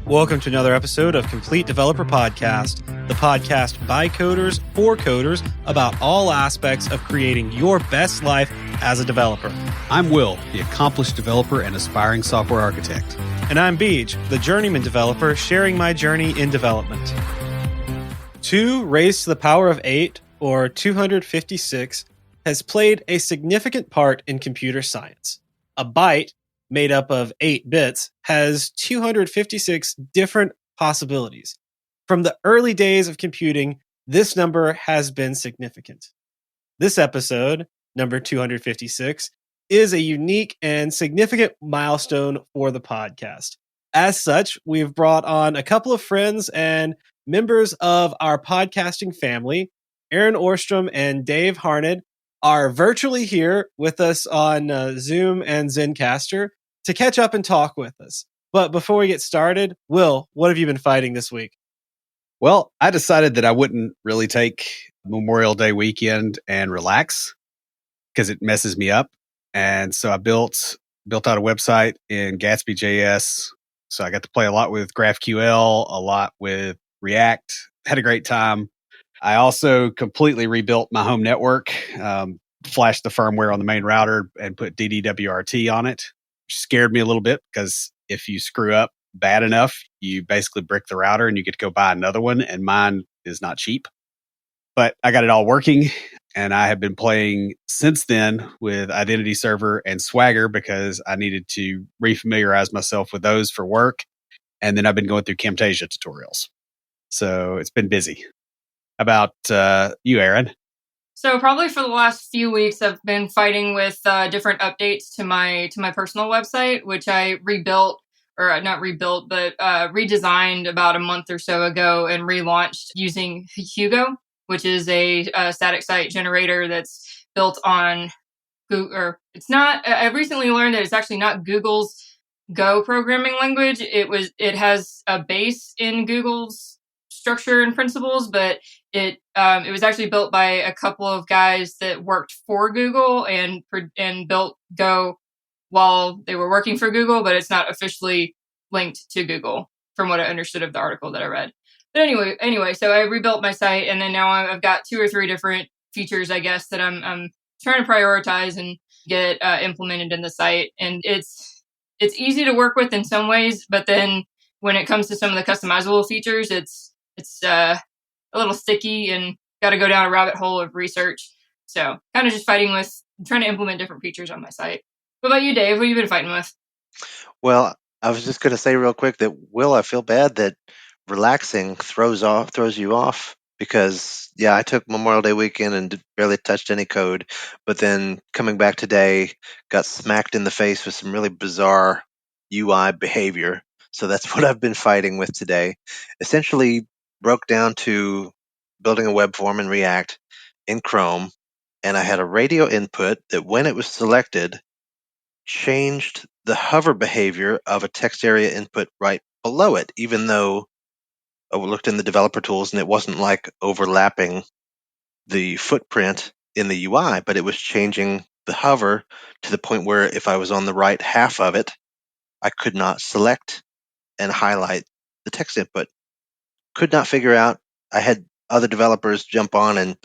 Welcome to another episode of Complete Developer Podcast, the podcast by coders for coders about all aspects of creating your best life as a developer. I'm Will, the accomplished developer and aspiring software architect. And I'm Beej, the journeyman developer sharing my journey in development. 2 raised to the power of 8, or 256, has played a significant part in computer science. A byte, made up of 8 bits, has 256 different possibilities. From the early days of computing, this number has been significant. This episode, number 256, is a unique and significant milestone for the podcast. As such, we've brought on a couple of friends and members of our podcasting family. Erin Orstrom and Dave Harned are virtually here with us on Zoom and Zencastr to catch up and talk with us. But before we get started, Will, what have you been fighting this week? Well, I decided that I wouldn't really take Memorial Day weekend and relax because it messes me up. And so I built out a website in Gatsby.js. So I got to play a lot with GraphQL, a lot with React. Had a great time. I also completely rebuilt my home network, flashed the firmware on the main router and put DDWRT on it. Scared me a little bit because if you screw up bad enough, you basically brick the router and you get to go buy another one, and mine is not cheap. But I got it all working, and I have been playing since then with Identity Server and Swagger because I needed to refamiliarize myself with those for work, and then I've been going through Camtasia tutorials. So it's been busy. How about you, Erin? So probably for the last few weeks, I've been fighting with different updates to my personal website, which I rebuilt, or not rebuilt, but redesigned about a month or so ago and relaunched using Hugo, which is a static site generator that's built on Google. Or it's not. I've recently learned that it's actually not Google's Go programming language. It has a base in Google's structure and principles, but it was actually built by a couple of guys that worked for Google and built Go while they were working for Google, but it's not officially linked to Google from what I understood of the article that I read. But anyway, so I rebuilt my site, and then now I've got 2 or 3 different features, I guess, that I'm trying to prioritize and get implemented in the site. And it's easy to work with in some ways, but then when it comes to some of the customizable features, it's a little sticky and got to go down a rabbit hole of research. So kind of just fighting with trying to implement different features on my site. What about you, Dave? What have you been fighting with? Well, I was just going to say real quick that, Will, I feel bad that relaxing throws you off because, yeah, I took Memorial Day weekend and barely touched any code. But then coming back today, got smacked in the face with some really bizarre UI behavior. So that's what I've been fighting with today. Essentially, broke down to building a web form in React in Chrome, and I had a radio input that when it was selected, changed the hover behavior of a text area input right below it, even though I looked in the developer tools and it wasn't like overlapping the footprint in the UI, but it was changing the hover to the point where if I was on the right half of it, I could not select and highlight the text input. Could not figure out. I had other developers jump on and,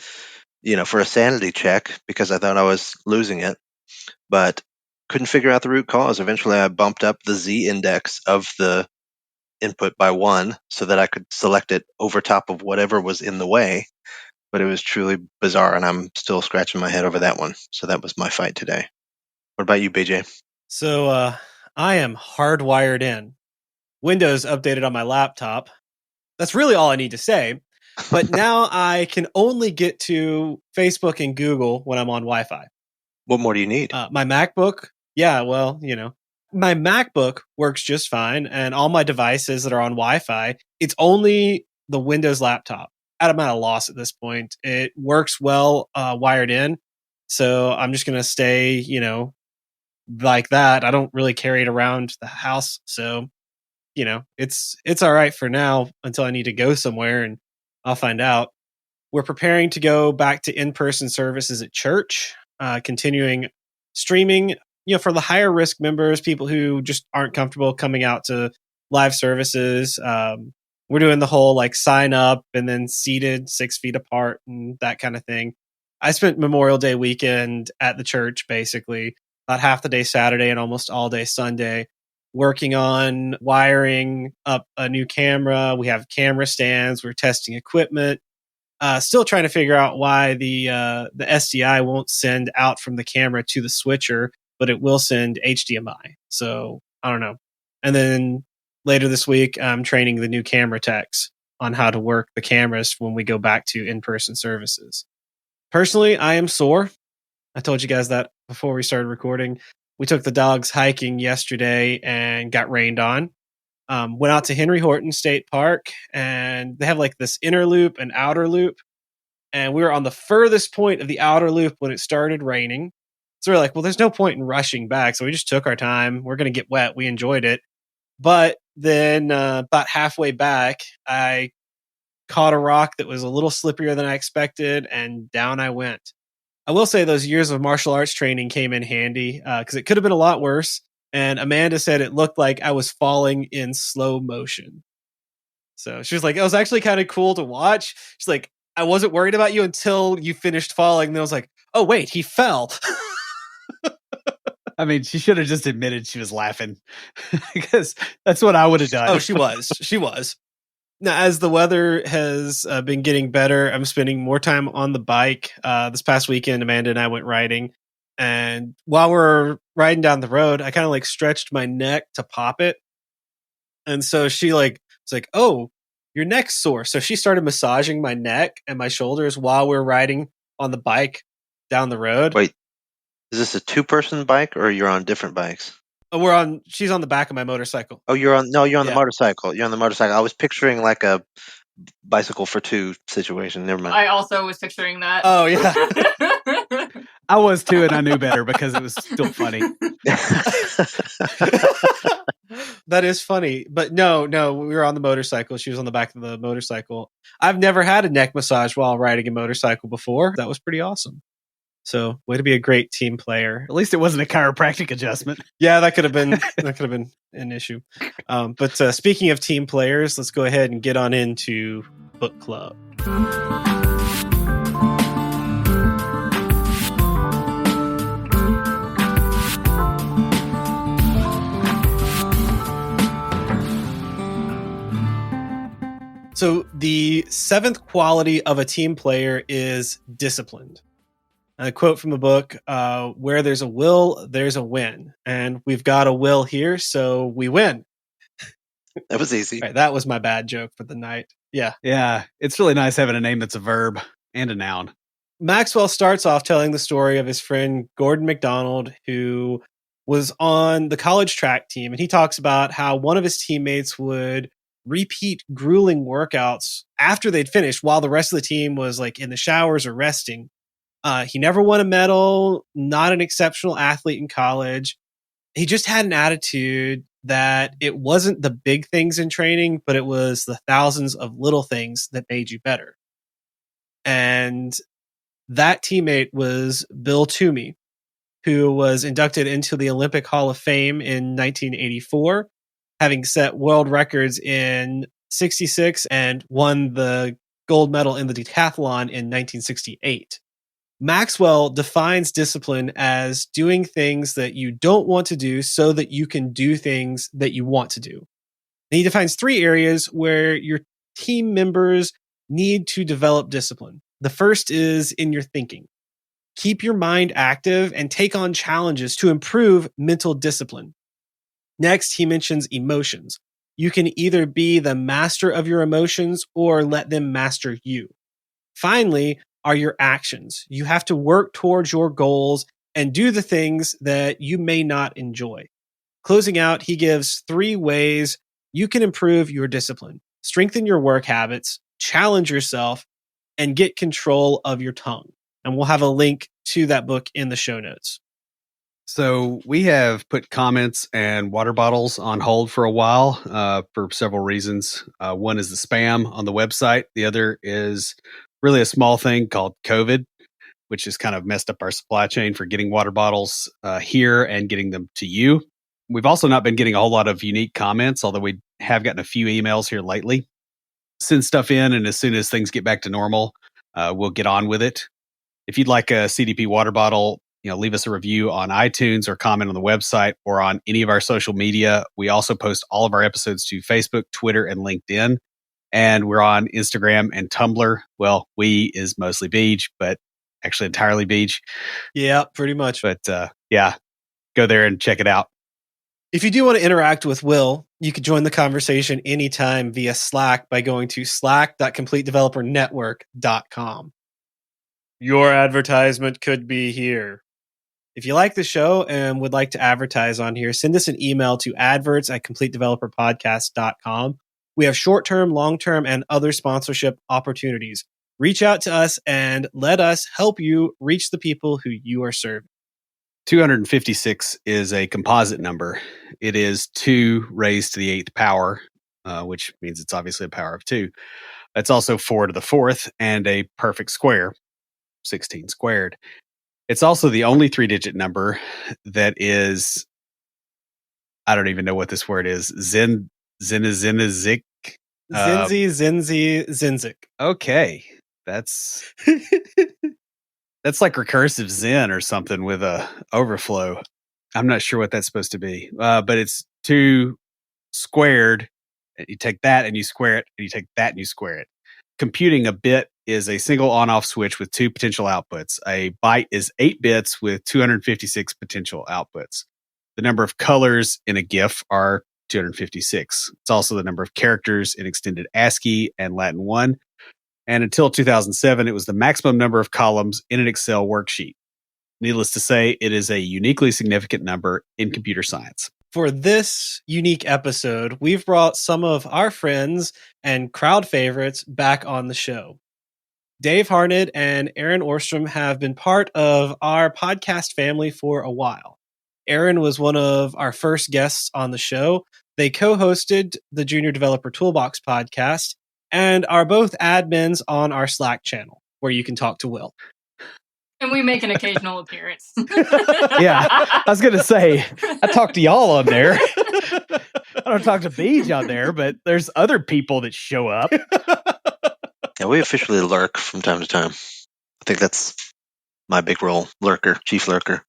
for a sanity check because I thought I was losing it, but couldn't figure out the root cause. Eventually, I bumped up the Z index of the input by 1 so that I could select it over top of whatever was in the way. But it was truly bizarre, and I'm still scratching my head over that one. So that was my fight today. What about you, BJ? So I am hardwired in. Windows updated on my laptop. That's really all I need to say. But now I can only get to Facebook and Google when I'm on Wi-Fi. What more do you need? My MacBook. Yeah, well, my MacBook works just fine. And all my devices that are on Wi-Fi, it's only the Windows laptop. I'm at a loss at this point. It works well wired in. So I'm just going to stay, like that. I don't really carry it around the house. So it's all right for now until I need to go somewhere, and I'll find out. We're preparing to go back to in-person services at church, continuing streaming, for the higher risk members, people who just aren't comfortable coming out to live services. We're doing the whole like sign up and then seated 6 feet apart and that kind of thing. I spent Memorial Day weekend at the church, basically about half the day Saturday and almost all day Sunday, working on wiring up a new camera. We have camera stands. We're testing equipment. Still trying to figure out why the SDI won't send out from the camera to the switcher, but it will send HDMI. So I don't know. And then later this week, I'm training the new camera techs on how to work the cameras when we go back to in-person services. Personally, I am sore. I told you guys that before we started recording. We took the dogs hiking yesterday and got rained on. Went out to Henry Horton State Park, and they have like this inner loop and outer loop. And we were on the furthest point of the outer loop when it started raining. So we're like, well, there's no point in rushing back. So we just took our time. We're going to get wet. We enjoyed it. But then about halfway back, I caught a rock that was a little slippier than I expected, and down I went. I will say those years of martial arts training came in handy because it could have been a lot worse. And Amanda said it looked like I was falling in slow motion. So she was like, it was actually kind of cool to watch. She's like, I wasn't worried about you until you finished falling. And then I was like, oh, wait, he fell. I mean, she should have just admitted she was laughing because that's what I would have done. Oh, she was. She was. Now, as the weather has been getting better, I'm spending more time on the bike. This past weekend, Amanda and I went riding. And while we're riding down the road, I kind of like stretched my neck to pop it. And so she like was like, oh, your neck's sore. So she started massaging my neck and my shoulders while we're riding on the bike down the road. Wait, is this a 2-person bike or you're on different bikes? She's on the back of my motorcycle. Oh, you're on the Yeah. motorcycle. You're on the motorcycle. I was picturing like a bicycle for 2 situation. Never mind. I also was picturing that. Oh, yeah. I was too, and I knew better because it was still funny. That is funny. But no, we were on the motorcycle. She was on the back of the motorcycle. I've never had a neck massage while riding a motorcycle before. That was pretty awesome. So, way to be a great team player. At least it wasn't a chiropractic adjustment. Yeah, that could have been an issue. But speaking of team players, let's go ahead and get on into book club. So the 7th quality of a team player is disciplined. A quote from the book, where there's a will, there's a win. And we've got a will here, so we win. That was easy. Right, that was my bad joke for the night. Yeah. Yeah, it's really nice having a name that's a verb and a noun. Maxwell starts off telling the story of his friend Gordon McDonald, who was on the college track team. And he talks about how one of his teammates would repeat grueling workouts after they'd finished while the rest of the team was like in the showers or resting. He never won a medal, not an exceptional athlete in college. He just had an attitude that it wasn't the big things in training, but it was the thousands of little things that made you better. And that teammate was Bill Toomey, who was inducted into the Olympic Hall of Fame in 1984, having set world records in 66 and won the gold medal in the decathlon in 1968. Maxwell defines discipline as doing things that you don't want to do so that you can do things that you want to do. And he defines 3 areas where your team members need to develop discipline. The first is in your thinking. Keep your mind active and take on challenges to improve mental discipline. Next, he mentions emotions. You can either be the master of your emotions or let them master you. Finally, are your actions. You have to work towards your goals and do the things that you may not enjoy. Closing out, he gives 3 ways you can improve your discipline. Strengthen your work habits, challenge yourself, and get control of your tongue. And we'll have a link to that book in the show notes. So we have put comments and water bottles on hold for a while for several reasons. One is the spam on the website. The other is really a small thing called COVID, which has kind of messed up our supply chain for getting water bottles here and getting them to you. We've also not been getting a whole lot of unique comments, although we have gotten a few emails here lately. Send stuff in, and as soon as things get back to normal, we'll get on with it. If you'd like a CDP water bottle, leave us a review on iTunes or comment on the website or on any of our social media. We also post all of our episodes to Facebook, Twitter, and LinkedIn. And we're on Instagram and Tumblr. Well, we is mostly Beach, but actually entirely Beach. Yeah, pretty much. But yeah, go there and check it out. If you do want to interact with Will, you can join the conversation anytime via Slack by going to slack.completedevelopernetwork.com. Your advertisement could be here. If you like the show and would like to advertise on here, send us an email to adverts@completedeveloperpodcast.com. We have short-term, long-term, and other sponsorship opportunities. Reach out to us and let us help you reach the people who you are serving. 256 is a composite number. It is 2 raised to the 8th power, which means it's obviously a power of 2. That's also 4 to the 4th and a perfect square, 16 squared. It's also the only 3-digit number that is, I don't even know what this word is, Zenzizenzizic. Zenzizenzizenzic. Okay, that's like recursive Zen or something with a overflow. I'm not sure what that's supposed to be, but it's 2 squared. You take that and you square it, and you take that and you square it. Computing a bit is a single on-off switch with 2 potential outputs. A byte is 8 bits with 256 potential outputs. The number of colors in a GIF are 256. It's also the number of characters in extended ASCII and Latin-1. And until 2007, it was the maximum number of columns in an Excel worksheet. Needless to say, it is a uniquely significant number in computer science. For this unique episode, we've brought some of our friends and crowd favorites back on the show. Dave Harned and Erin Orstrom have been part of our podcast family for a while. Erin was one of our first guests on the show. They co-hosted the Junior Developer Toolbox podcast and are both admins on our Slack channel, where you can talk to Will. And we make an occasional appearance. Yeah, I was going to say, I talk to y'all on there. I don't talk to Beach on there, but there's other people that show up. Yeah, we officially lurk from time to time. I think that's my big role, lurker, chief lurker.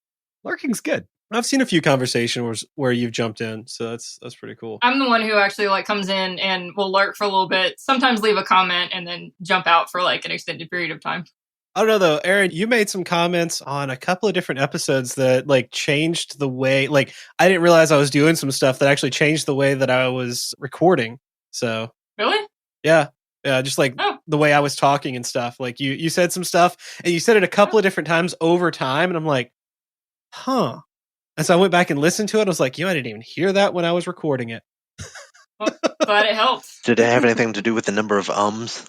Lurking's good. I've seen a few conversations where you've jumped in, so that's pretty cool. I'm the one who actually comes in and will lurk for a little bit, sometimes leave a comment, and then jump out for an extended period of time. I don't know though, Erin, you made some comments on a couple of different episodes that changed the way, I didn't realize I was doing some stuff that actually changed the way that I was recording. So Really? Yeah. Yeah, just the way I was talking and stuff. You said some stuff, and you said it a couple of different times over time, and I'm like, huh. And so I went back and listened to it. I was like, I didn't even hear that when I was recording it. Well, glad it helped. Did it have anything to do with the number of ums?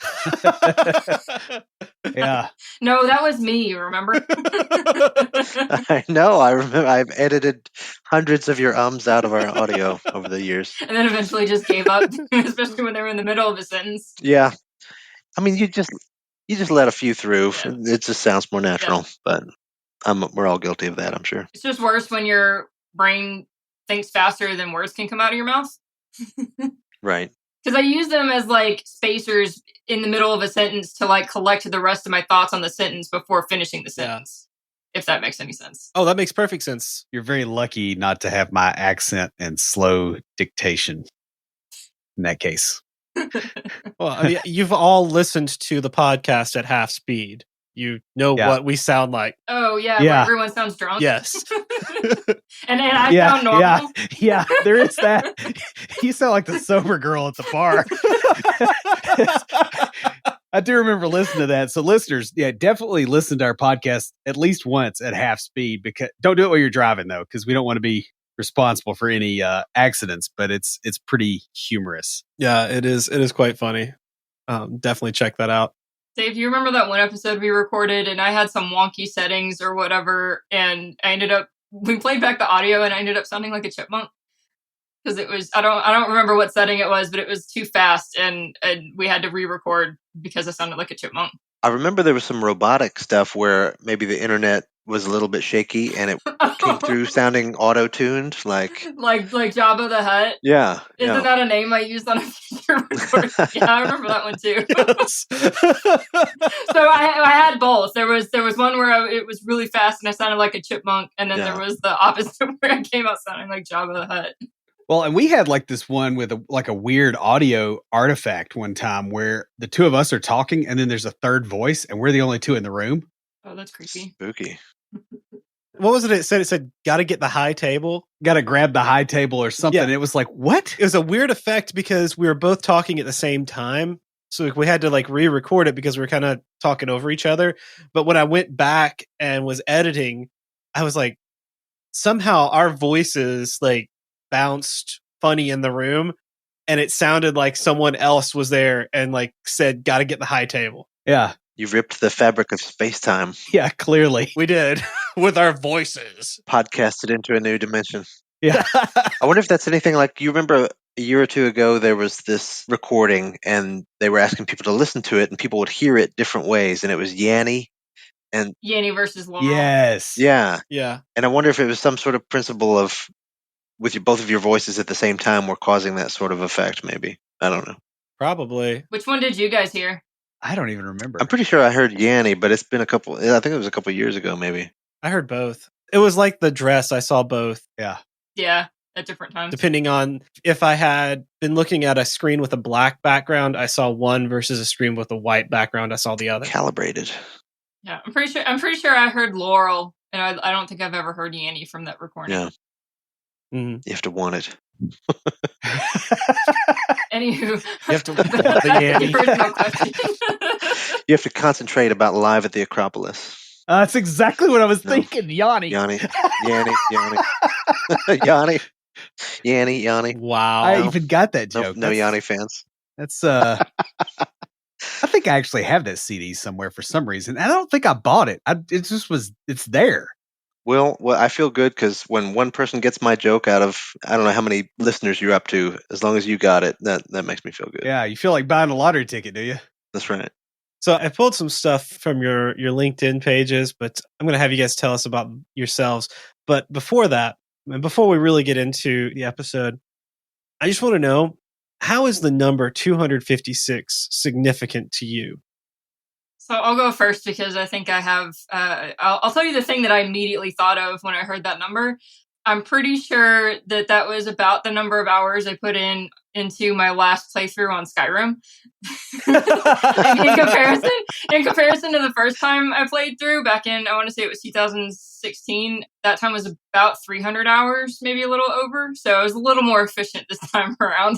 Yeah. No, that was me, you remember? I know. I remember. I've edited hundreds of your ums out of our audio over the years. And then eventually just gave up, especially when they were in the middle of a sentence. Yeah. I mean, you just let a few through. Yeah. It just sounds more natural, but we're all guilty of that, I'm sure. It's just worse when your brain thinks faster than words can come out of your mouth. Right. Because I use them as spacers in the middle of a sentence to collect the rest of my thoughts on the sentence before finishing the sentence. If that makes any sense. Oh, that makes perfect sense. You're very lucky not to have my accent and slow dictation in that case. Well, I mean, you've all listened to the podcast at half speed. You know what we sound like. Oh, yeah. Where everyone sounds drunk. Yes. and I sound normal. Yeah, there is that. You sound like the sober girl at the bar. I do remember listening to that. So listeners, definitely listen to our podcast at least once at half speed. Because don't do it while you're driving, though, because we don't want to be responsible for any accidents, but it's pretty humorous. Yeah, it is. It is quite funny. Definitely check that out. Dave, you remember that one episode we recorded and I had some wonky settings or whatever, and we played back the audio and I ended up sounding like a chipmunk? Because it was, I don't remember what setting it was, but it was too fast and we had to re-record because I sounded like a chipmunk. I remember there was some robotic stuff where maybe the internet was a little bit shaky and it came through sounding auto-tuned, like like Jabba the Hutt. yeah. Isn't that a name I used on a future recording? Yeah, I remember that one too. Yes. So I had both. There was one where it was really fast and I sounded like a chipmunk, and then there was the opposite where I came out sounding like Jabba the Hutt. Well, and we had like this one with a weird audio artifact one time where the two of us are talking and then there's a third voice and we're the only two in the room. Oh, that's creepy. Spooky. What was it? It said, got to get the high table. Got to grab the high table or something. Yeah. It was like, what? It was a weird effect because we were both talking at the same time. So we had to like re-record it because we were kind of talking over each other. But when I went back and was editing, I was like, somehow our voices like bounced funny in the room. And it sounded like someone else was there and like said, got to get the high table. Yeah. You ripped the fabric of space-time. Yeah, clearly. We did with our voices. Podcasted into a new dimension. Yeah. I wonder if that's anything like, you remember a year or two ago, there was this recording and they were asking people to listen to it and people would hear it different ways. And it was Yanny. And Yanny versus Laurel. Yes. yeah. Yeah. And I wonder if it was some sort of principle of with both of your voices at the same time were causing that sort of effect, maybe. I don't know. Probably. Which one did you guys hear? I don't even remember. I'm pretty sure I heard Yanny, but it's been I think it was a couple years ago, maybe. I heard both. It was like the dress. I saw both. Yeah. Yeah, at different times. Depending on if I had been looking at a screen with a black background, I saw one versus a screen with a white background, I saw the other. Calibrated. Yeah, I'm pretty sure I heard Laurel, and I don't think I've ever heard Yanny from that recording. Yeah. Mm-hmm. You have to want it. Anywho, You have to want the Yanny. the original question. You have to concentrate about live at the Acropolis. That's exactly what I was thinking. Yanny. Yanny. Yanny. Yanny. Wow. I even got that No, joke. no Yanny fans. That's I think I actually have that CD somewhere for some reason. I don't think I bought it. It's there. Well, I feel good because when one person gets my joke out of, I don't know how many listeners you're up to, as long as you got it, that makes me feel good. Yeah, you feel like buying a lottery ticket, do you? That's right. So I pulled some stuff from your LinkedIn pages, but I'm going to have you guys tell us about yourselves. But before that, and before we really get into the episode, I just want to know, how is the number 256 significant to you? So I'll go first because I think I have, I'll tell you the thing that I immediately thought of when I heard that number. I'm pretty sure that was about the number of hours I put into my last playthrough on Skyrim. in comparison to the first time I played through back in, I want to say it was 2016. That time was about 300 hours, maybe a little over. So I was a little more efficient this time around.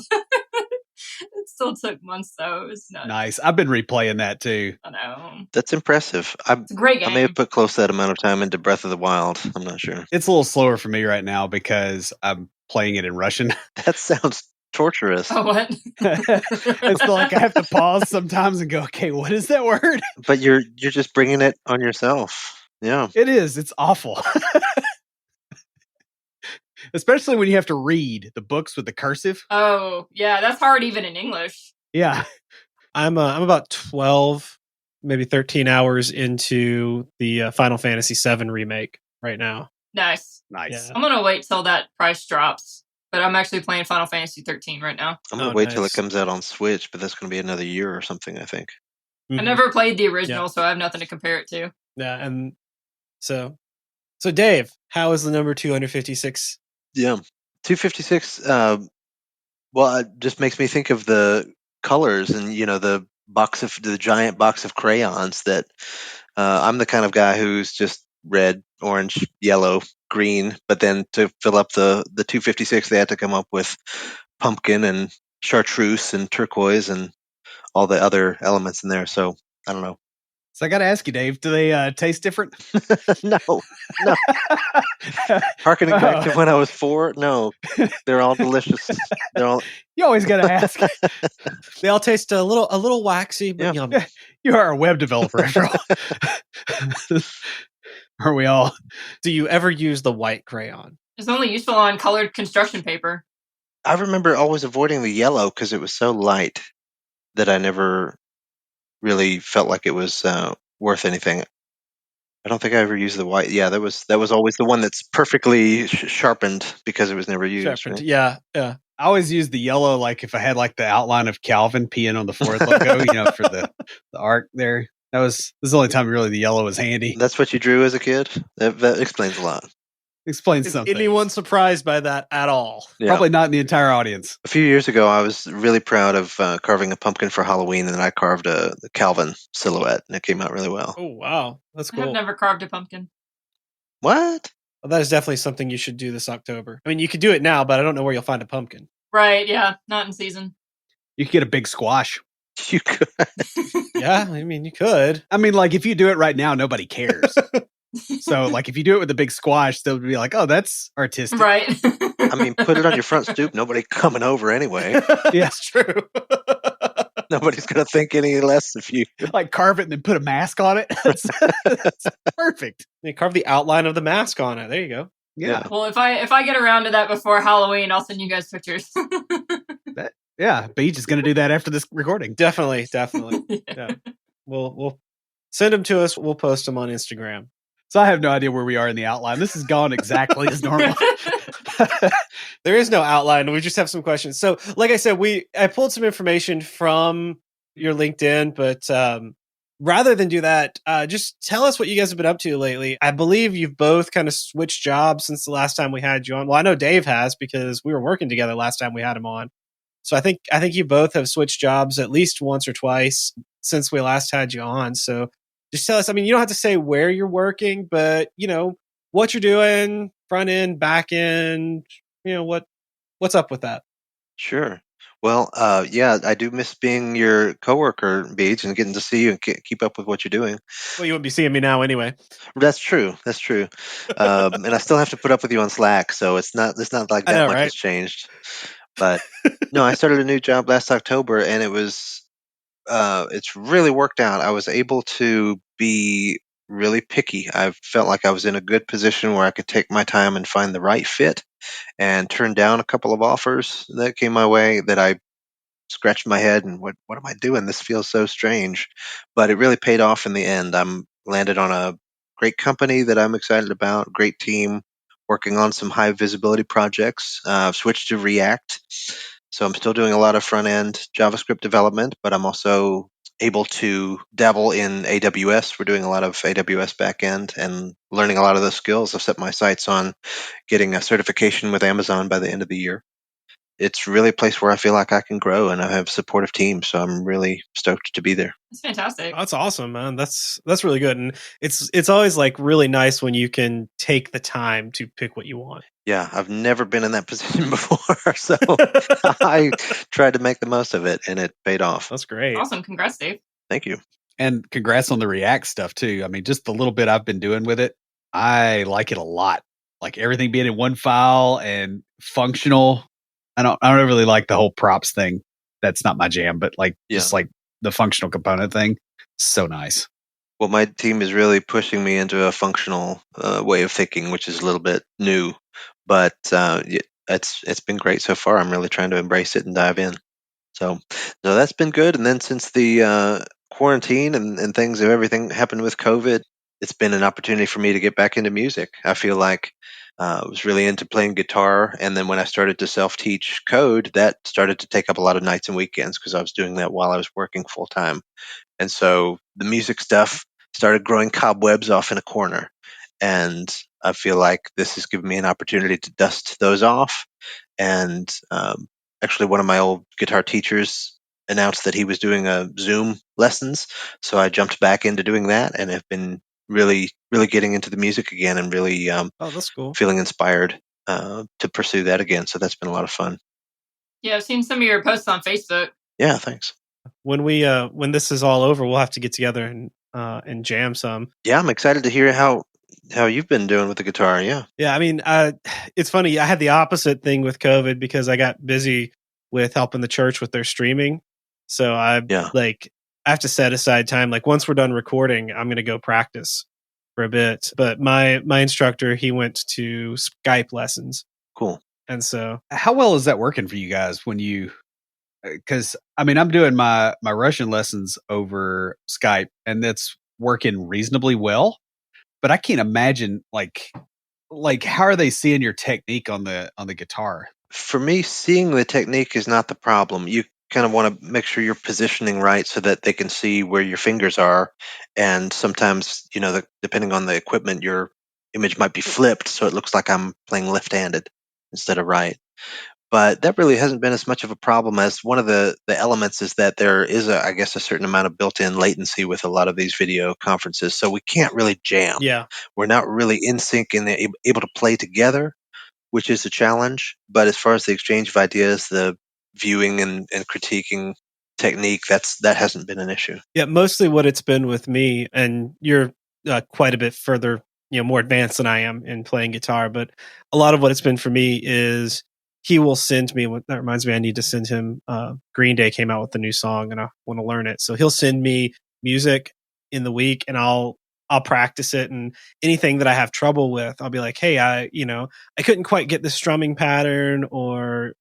It still took months though. It was nuts. Nice. I've been replaying that too. I know. That's impressive. It's a great game. I may have put close to that amount of time into Breath of the Wild. I'm not sure. It's a little slower for me right now because I'm playing it in Russian. That sounds torturous. Oh, what? It's like I have to pause sometimes and go, okay, what is that word? But you're just bringing it on yourself. Yeah. It is. It's awful. Especially when you have to read the books with the cursive. Oh, yeah, that's hard even in English. Yeah. I'm about 12, maybe 13 hours into the Final Fantasy VII remake right now. Nice. Nice. Yeah. I'm going to wait till that price drops. But I'm actually playing Final Fantasy 13 right now. I'm going to wait till it comes out on Switch, but that's going to be another year or something, I think. I never played the original, so I have nothing to compare it to. Yeah, and so Dave, how is the number 256? Yeah. 256, it just makes me think of the colors and, the giant box of crayons that I'm the kind of guy who's just red, orange, yellow, green, but then to fill up the 256, they had to come up with pumpkin and chartreuse and turquoise and all the other elements in there. So I don't know. So I got to ask you, Dave, do they taste different? No. Harkening back to when I was 4, no, they're all delicious. You always got to ask. They all taste a little waxy, but yummy. You are a web developer after all. Are we all? Do you ever use the white crayon? It's only useful on colored construction paper. I remember always avoiding the yellow because it was so light that I never really felt like it was worth anything. I don't think I ever used the white. Yeah, that was always the one that's perfectly sharpened because it was never used. Sharpened. Right? Yeah, yeah. I always use the yellow, like if I had like the outline of Calvin peeing on the Ford logo, for the arc there. This is the only time really the yellow was handy. That's what you drew as a kid? That explains a lot. Explains Is something. anyone surprised by that at all? Yeah. Probably not in the entire audience. A few years ago, I was really proud of carving a pumpkin for Halloween, and then I carved the Calvin silhouette, and it came out really well. Oh, wow. That's I have cool. never carved a pumpkin. What? Well, that is definitely something you should do this October. I mean, you could do it now, but I don't know where you'll find a pumpkin. Right, yeah, not in season. You could get a big squash. You could. Yeah, I mean, you could. I mean, like if you do it right now, nobody cares. So, like if you do it with a big squash, they'll be like, "Oh, that's artistic." Right. I mean, put it on your front stoop. Nobody coming over anyway. Yeah. That's true. Nobody's gonna think any less of you. Like carve it and then put a mask on it. That's perfect. You carve the outline of the mask on it. There you go. Yeah. Well, if I get around to that before Halloween, I'll send you guys pictures. Yeah. Beach is going to do that after this recording. Definitely. Yeah. We'll send them to us. We'll post them on Instagram. So I have no idea where we are in the outline. This has gone exactly as normal. There is no outline. We just have some questions. So, like I said, I pulled some information from your LinkedIn, but rather than do that, just tell us what you guys have been up to lately. I believe you've both kind of switched jobs since the last time we had you on. Well, I know Dave has because we were working together last time we had him on. So I think you both have switched jobs at least once or twice since we last had you on. So just tell us. I mean, you don't have to say where you're working, but what you're doing, front end, back end. What's up with that? Sure. Well, yeah, I do miss being your coworker, Beach, and getting to see you and keep up with what you're doing. Well, you wouldn't be seeing me now anyway. That's true. And I still have to put up with you on Slack, so it's not like I that know, much right? has changed. But no, I started a new job last October, and it's really worked out. I was able to be really picky. I felt like I was in a good position where I could take my time and find the right fit, and turn down a couple of offers that came my way that I scratched my head and what am I doing? This feels so strange. But it really paid off in the end. I'm landed on a great company that I'm excited about, great team, working on some high visibility projects. I've switched to React. So I'm still doing a lot of front end JavaScript development, but I'm also able to dabble in AWS. We're doing a lot of AWS backend and learning a lot of those skills. I've set my sights on getting a certification with Amazon by the end of the year. It's really a place where I feel like I can grow, and I have a supportive team. So I'm really stoked to be there. That's fantastic. That's awesome, man. That's really good. And it's always like really nice when you can take the time to pick what you want. Yeah, I've never been in that position before. So I tried to make the most of it, and it paid off. That's great. Awesome. Congrats, Dave. Thank you. And congrats on the React stuff too. I mean, just the little bit I've been doing with it, I like it a lot. Like everything being in one file and functional. I don't really like the whole props thing. That's not my jam, but just like the functional component thing. So nice. Well, my team is really pushing me into a functional way of thinking, which is a little bit new, but it's been great so far. I'm really trying to embrace it and dive in. So that's been good. And then since the quarantine and things of everything happened with COVID, it's been an opportunity for me to get back into music. I feel like I was really into playing guitar, and then when I started to self-teach code, that started to take up a lot of nights and weekends because I was doing that while I was working full time. And so the music stuff started growing cobwebs off in a corner. And I feel like this has given me an opportunity to dust those off. And actually, one of my old guitar teachers announced that he was doing Zoom lessons. So I jumped back into doing that and have been really, really getting into the music again and really that's cool. Feeling inspired to pursue that again. So that's been a lot of fun. Yeah, I've seen some of your posts on Facebook. Yeah, thanks. When when this is all over, we'll have to get together and jam some. Yeah, I'm excited to hear how you've been doing with the guitar. Yeah. Yeah, I mean, it's funny. I had the opposite thing with COVID because I got busy with helping the church with their streaming. So I have to set aside time. Like once we're done recording, I'm going to go practice for a bit. But my instructor, he went to Skype lessons. Cool. And so, how well is that working for you guys when you? Because I mean, I'm doing my Russian lessons over Skype, and that's working reasonably well. but I can't imagine like how are they seeing your technique on the guitar? For me, seeing the technique is not the problem. You kind of want to make sure you're positioning right so that they can see where your fingers are. And sometimes, depending on the equipment, your image might be flipped, so it looks like I'm playing left-handed instead of right. But that really hasn't been as much of a problem, as one of the elements is that there is, I guess, a certain amount of built-in latency with a lot of these video conferences. So we can't really jam. Yeah. We're not really in sync and able to play together, which is a challenge. But as far as the exchange of ideas, the viewing and critiquing technique, that hasn't been an issue. Yeah, mostly what it's been with me, and you're quite a bit further, more advanced than I am in playing guitar. But a lot of what it's been for me is he will send me. That reminds me, I need to send him. Green Day came out with a new song, and I want to learn it. So he'll send me music in the week, and I'll practice it. And anything that I have trouble with, I'll be like, hey, I couldn't quite get the strumming pattern, or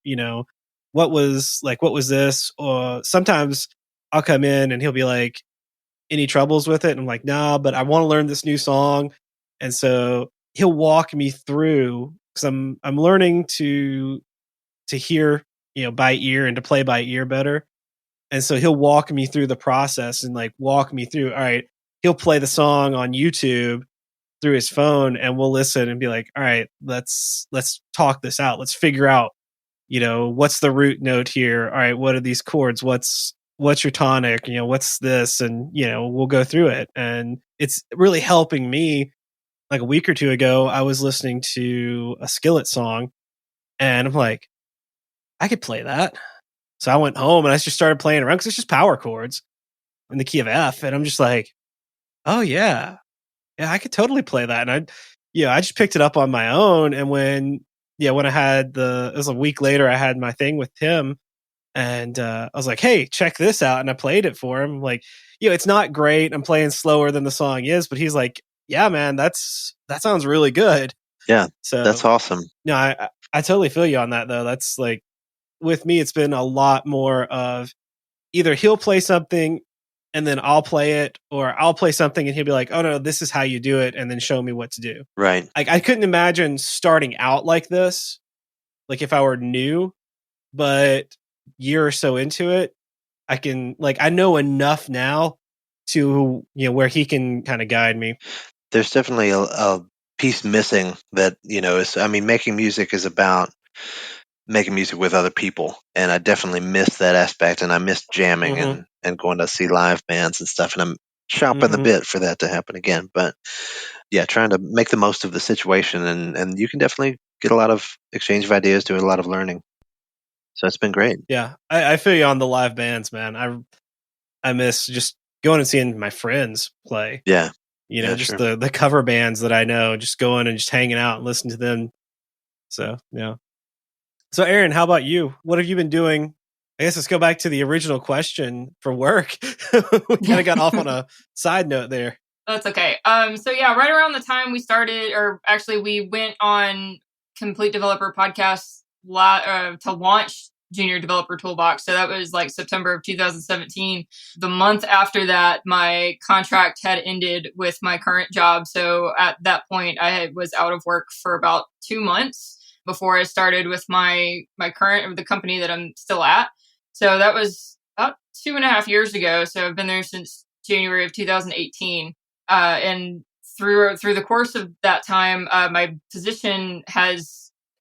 what was this, or sometimes I'll come in and he'll be like, any troubles with it? And I'm like, nah, but I want to learn this new song. And so he'll walk me through, because I'm learning to hear, by ear and to play by ear better. And so he'll walk me through the process and like walk me through, all right, he'll play the song on YouTube through his phone, and we'll listen and be like, all right, let's talk this out. Let's figure out, what's the root note here? All right, what are these chords? What's your tonic? What's this? And, we'll go through it. And it's really helping me. Like a week or two ago, I was listening to a Skillet song, and I'm like, I could play that. So I went home and I just started playing around, because it's just power chords in the key of F. And I'm just like, oh yeah, I could totally play that. And I just picked it up on my own. And when I had it was a week later, I had my thing with Tim, and I was like, hey, check this out. And I played it for him. Like, it's not great. I'm playing slower than the song is, but he's like, yeah, man, that sounds really good. Yeah, So that's awesome. No, I totally feel you on that, though. That's like, with me, it's been a lot more of either he'll play something and then I'll play it, or I'll play something and he'll be like, oh no, this is how you do it, and then show me what to do. Right. Like, I couldn't imagine starting out like this, like if I were new, but year or so into it, I know enough now to, where he can kind of guide me. There's definitely a piece missing that, making music is about making music with other people, and I definitely miss that aspect, and I miss jamming and going to see live bands and stuff, and I'm chomping the bit for that to happen again. But yeah, trying to make the most of the situation, and you can definitely get a lot of exchange of ideas, do a lot of learning. So it's been great. Yeah, I feel you on the live bands, man. I miss just going and seeing my friends play. Yeah. Just sure. the cover bands that I know, just going and just hanging out and listening to them. So, yeah. So, Erin, how about you? What have you been doing? I guess let's go back to the original question for work. We kind of got off on a side note there. That's okay. So yeah, right around the time we started, or actually we went on Complete Developer Podcast to launch Junior Developer Toolbox. So that was like September of 2017. The month after that, my contract had ended with my current job. So at that point, I was out of work for about 2 months before I started with my the company that I'm still at. So that was about 2.5 years ago. So I've been there since January of 2018. And through the course of that time, my position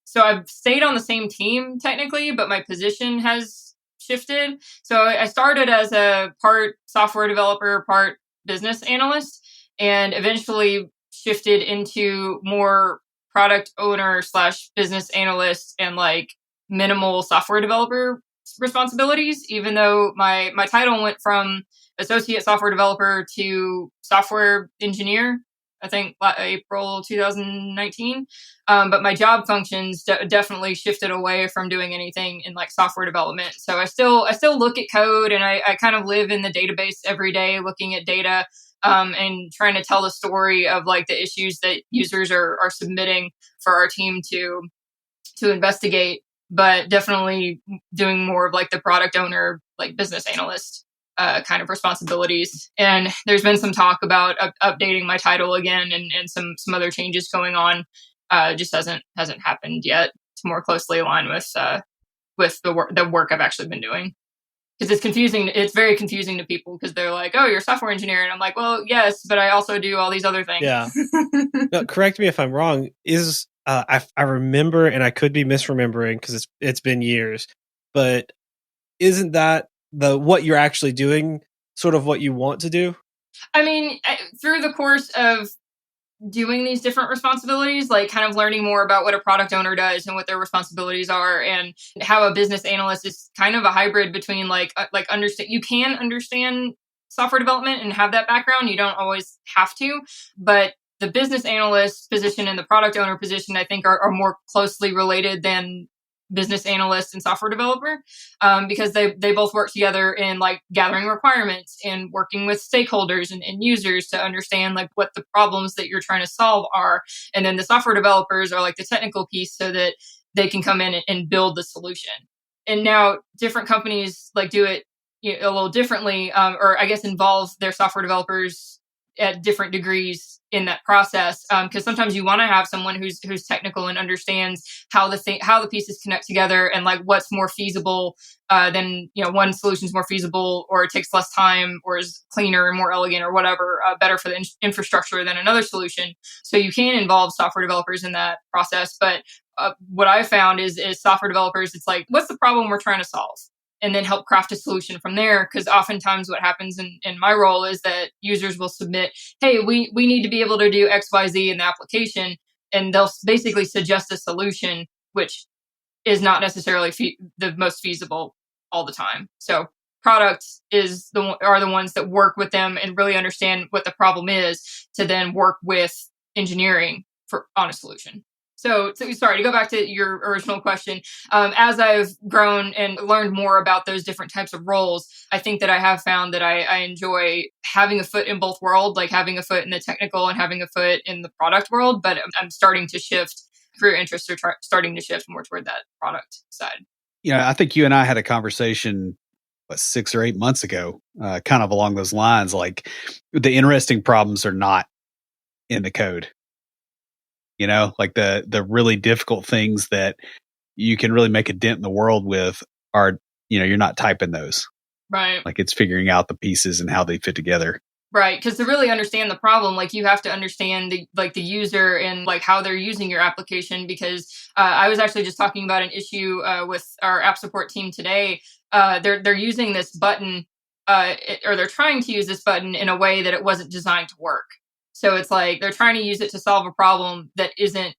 so I've stayed on the same team technically, but my position has shifted. So I started as a part software developer, part business analyst, and eventually shifted into more product owner / business analyst and like minimal software developer responsibilities, even though my title went from associate software developer to software engineer, I think April 2019. But my job functions definitely shifted away from doing anything in like software development. So I still look at code, and I kind of live in the database every day, looking at data and trying to tell the story of like the issues that users are submitting for our team to investigate. But definitely doing more of like the product owner, like business analyst kind of responsibilities. And there's been some talk about updating my title again and some other changes going on. Just hasn't happened yet to more closely align with the work I've actually been doing. Because it's confusing. It's very confusing to people because they're like, "Oh, you're a software engineer," and I'm like, "Well, yes, but I also do all these other things." Yeah. No, correct me if I'm wrong. I remember, and I could be misremembering because it's been years, but isn't that what you're actually doing sort of what you want to do? I mean, through the course of doing these different responsibilities, like kind of learning more about what a product owner does and what their responsibilities are, and how a business analyst is kind of a hybrid between understand. You can understand software development and have that background. You don't always have to, but the business analyst position and the product owner position, I think, are more closely related than business analyst and software developer, because they both work together in like gathering requirements and working with stakeholders and users to understand like what the problems that you're trying to solve are. And then the software developers are like the technical piece so that they can come in and build the solution. And now different companies like do it a little differently, or I guess involve their software developers at different degrees in that process, because sometimes you want to have someone who's technical and understands how the pieces connect together and like what's more feasible than one solution is more feasible or it takes less time or is cleaner and more elegant or whatever, better for the infrastructure than another solution. So you can involve software developers in that process, but what I found is software developers, it's like, what's the problem we're trying to solve? And then help craft a solution from there. Because oftentimes what happens in my role is that users will submit, hey, we need to be able to do X, Y, Z in the application. And they'll basically suggest a solution, which is not necessarily the most feasible all the time. So products are the ones that work with them and really understand what the problem is to then work with engineering on a solution. So sorry, to go back to your original question, as I've grown and learned more about those different types of roles, I think that I have found that I enjoy having a foot in both worlds, like having a foot in the technical and having a foot in the product world. But I'm starting to shift, career interests are starting to shift more toward that product side. I think you and I had a conversation 6 or 8 months ago, kind of along those lines. Like the interesting problems are not in the code. Like the really difficult things that you can really make a dent in the world with are, you're not typing those. Right. Like it's figuring out the pieces and how they fit together. Right. Because to really understand the problem, like you have to understand the user and like how they're using your application. Because I was actually just talking about an issue with our app support team today. They're using this button or they're trying to use this button in a way that it wasn't designed to work. So it's like they're trying to use it to solve a problem that isn't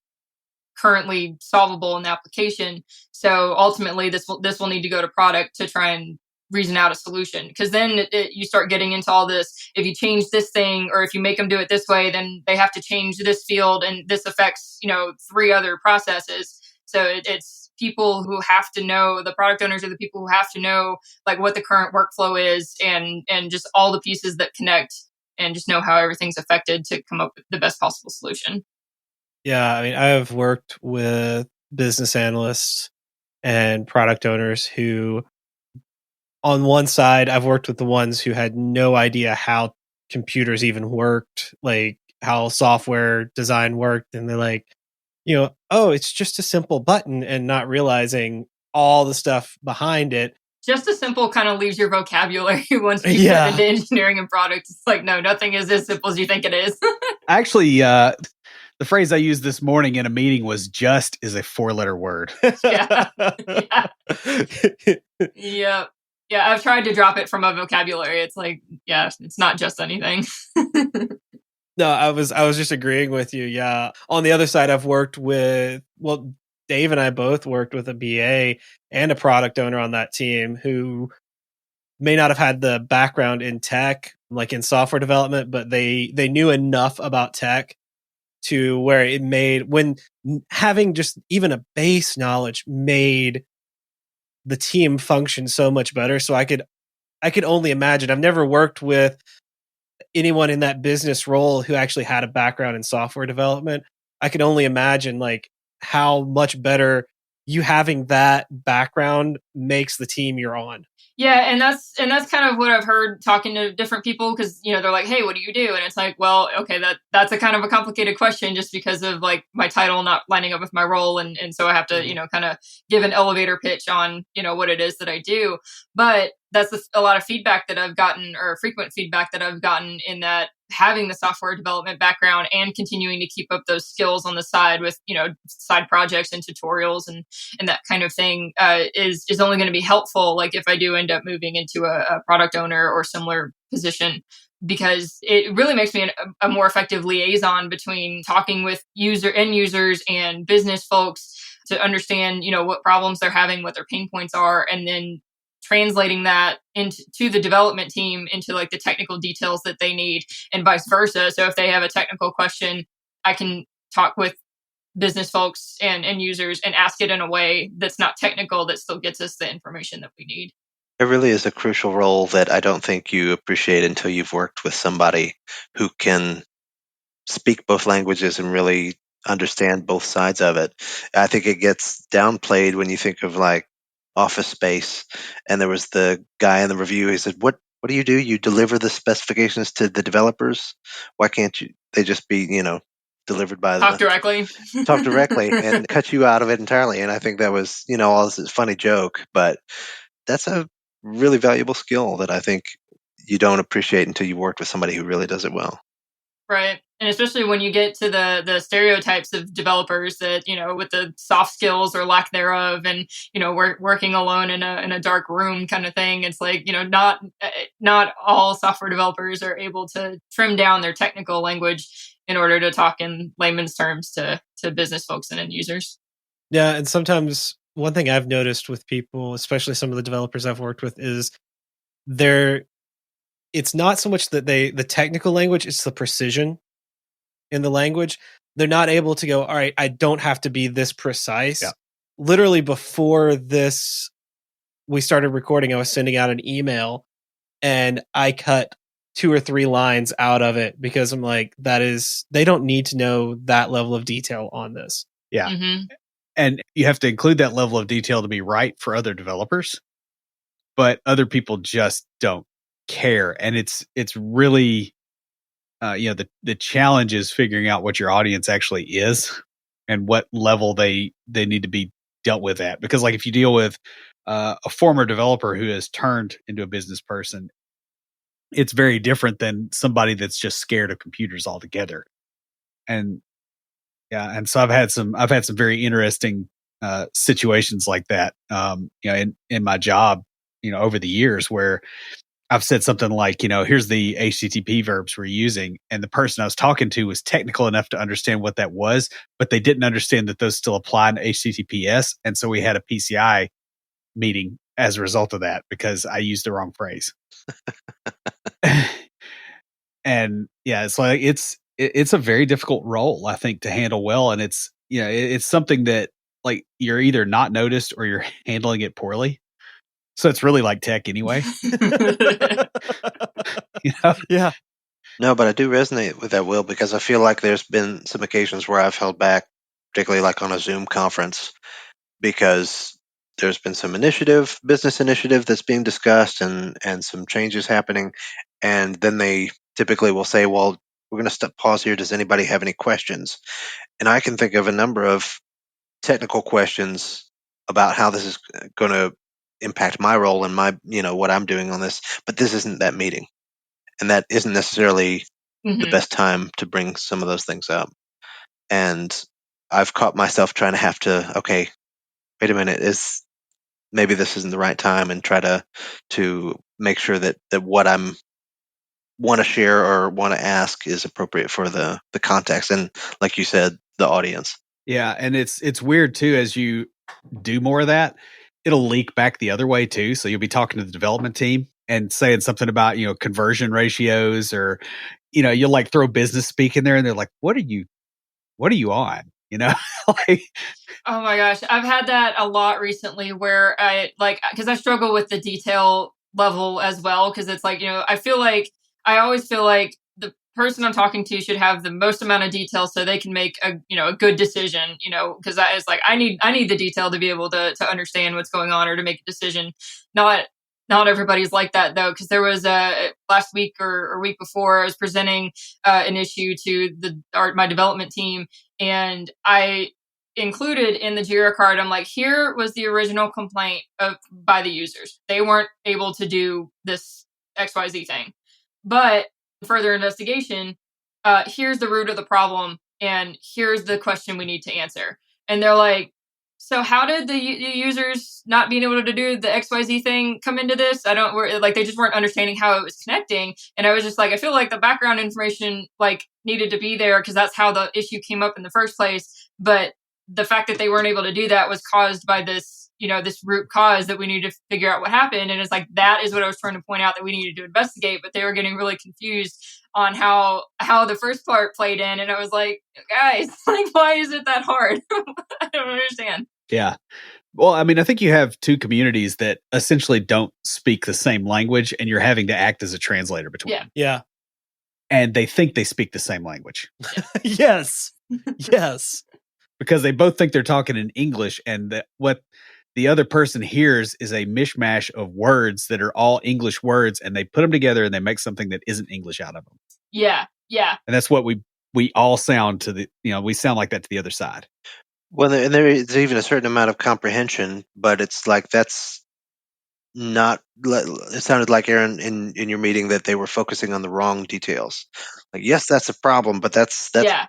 currently solvable in the application. So ultimately, this will need to go to product to try and reason out a solution. Because then you start getting into all this. If you change this thing, or if you make them do it this way, then they have to change this field, and this affects 3 other processes. So it's people who have to know, the product owners are the people who have to know like what the current workflow is and just all the pieces that connect, and just know how everything's affected to come up with the best possible solution. Yeah, I mean, I've worked with business analysts and product owners who, on one side, I've worked with the ones who had no idea how computers even worked, like how software design worked. And they're like, oh, it's just a simple button, and not realizing all the stuff behind it. Just a simple kind of leaves your vocabulary once you get into engineering and product. It's like, no, nothing is as simple as you think it is. Actually, the phrase I used this morning in a meeting was "just" is a 4-letter word. Yeah. Yep. Yeah, I've tried to drop it from my vocabulary. It's like, yeah, it's not just anything. No, I was just agreeing with you. Yeah. On the other side, I've worked with, Dave and I both worked with a BA and a product owner on that team who may not have had the background in tech, like in software development, but they knew enough about tech to where it made, when having just even a base knowledge made the team function so much better. So I could only imagine. I've never worked with anyone in that business role who actually had a background in software development. I could only imagine like how much better you having that background makes the team you're on. Yeah, and that's kind of what I've heard talking to different people, because they're like, "Hey, what do you do?" And it's like, well, okay, that's a kind of a complicated question just because of like my title not lining up with my role, and so I have to kind of give an elevator pitch on what it is that I do. But that's a lot of feedback that I've gotten, or frequent feedback that I've gotten, in that having the software development background and continuing to keep up those skills on the side with side projects and tutorials and that kind of thing is only going to be helpful, like if I do end up moving into a product owner or similar position, because it really makes me a more effective liaison between talking with end users and business folks to understand what problems they're having, what their pain points are, and then translating that into the development team into like the technical details that they need, and vice versa. So if they have a technical question, I can talk with business folks and end users and ask it in a way that's not technical, that still gets us the information that we need. It really is a crucial role that I don't think you appreciate until you've worked with somebody who can speak both languages and really understand both sides of it. I think it gets downplayed when you think of like Office Space. And there was the guy in the review, he said, what do? You deliver the specifications to the developers? Why can't they just be, delivered by Talk directly and cut you out of it entirely? And I think that was, all this funny joke, but that's a really valuable skill that I think you don't appreciate until you worked with somebody who really does it well. Right. And especially when you get to the stereotypes of developers that, with the soft skills or lack thereof, and, working alone in a dark room kind of thing. It's like, not all software developers are able to trim down their technical language in order to talk in layman's terms to business folks and end users. Yeah. And sometimes one thing I've noticed with people, especially some of the developers I've worked with, is it's not so much that the technical language, it's the precision in the language. They're not able to go, all right, I don't have to be this precise. Yeah. Literally before we started recording, I was sending out an email and I cut 2 or 3 lines out of it because I'm like, they don't need to know that level of detail on this. Yeah. Mm-hmm. And you have to include that level of detail to be right for other developers, but other people just don't care. And it's really, the challenge is figuring out what your audience actually is and what level they need to be dealt with at. Because like if you deal with a former developer who has turned into a business person, it's very different than somebody that's just scared of computers altogether. And yeah, and so I've had some very interesting situations like that, in my job, over the years, where I've said something like, here's the HTTP verbs we're using. And the person I was talking to was technical enough to understand what that was, but they didn't understand that those still apply to HTTPS. And so we had a PCI meeting as a result of that because I used the wrong phrase. And yeah, it's like, it's a very difficult role, I think, to handle well. And it's, it's something that like you're either not noticed or you're handling it poorly. So it's really like tech anyway. Yeah. No, but I do resonate with that, Will, because I feel like there's been some occasions where I've held back, particularly like on a Zoom conference, because there's been some business initiative that's being discussed and some changes happening. And then they typically will say, well, we're going to pause here. Does anybody have any questions? And I can think of a number of technical questions about how this is going to impact my role and my, what I'm doing on this, but this isn't that meeting. And that isn't necessarily the best time to bring some of those things up. And I've caught myself trying to have to, okay, wait a minute, maybe this isn't the right time, and try to make sure that what I'm want to share or want to ask is appropriate for the context and, like you said, the audience. Yeah, and it's weird too, as you do more of that, it'll leak back the other way too. So you'll be talking to the development team and saying something about, conversion ratios, or, you'll like throw business speak in there and they're like, what are you on? Like, oh my gosh, I've had that a lot recently, where because I struggle with the detail level as well, because it's like, I always feel like person I'm talking to should have the most amount of detail so they can make a good decision, because that is like, I need the detail to be able to understand what's going on or to make a decision. Not everybody's like that though, because there was last week or week before I was presenting an issue to my development team, and I included in the JIRA card, I'm like, here was the original complaint by the users. They weren't able to do this XYZ thing. But further investigation, here's the root of the problem, and here's the question we need to answer. And they're like, so how did the users not being able to do the XYZ thing come into this? They just weren't understanding how it was connecting. And I was just like, I feel like the background information needed to be there because that's how the issue came up in the first place. But the fact that they weren't able to do that was caused by this, this root cause that we need to figure out what happened. And it's like, that is what I was trying to point out that we needed to investigate, but they were getting really confused on how the first part played in. And I was like, guys, why is it that hard? I don't understand. Yeah. Well, I mean, I think you have two communities that essentially don't speak the same language, and you're having to act as a translator between them. Yeah. And they think they speak the same language. Yes. Yes. Because they both think they're talking in English, and what the other person hears is a mishmash of words that are all English words, and they put them together and they make something that isn't English out of them. Yeah. Yeah. And that's what we all sound to we sound like that to the other side. Well, and there is even a certain amount of comprehension, but it's like that's not. It sounded like, Erin, in your meeting, that they were focusing on the wrong details. Like, yes, that's a problem, but that's a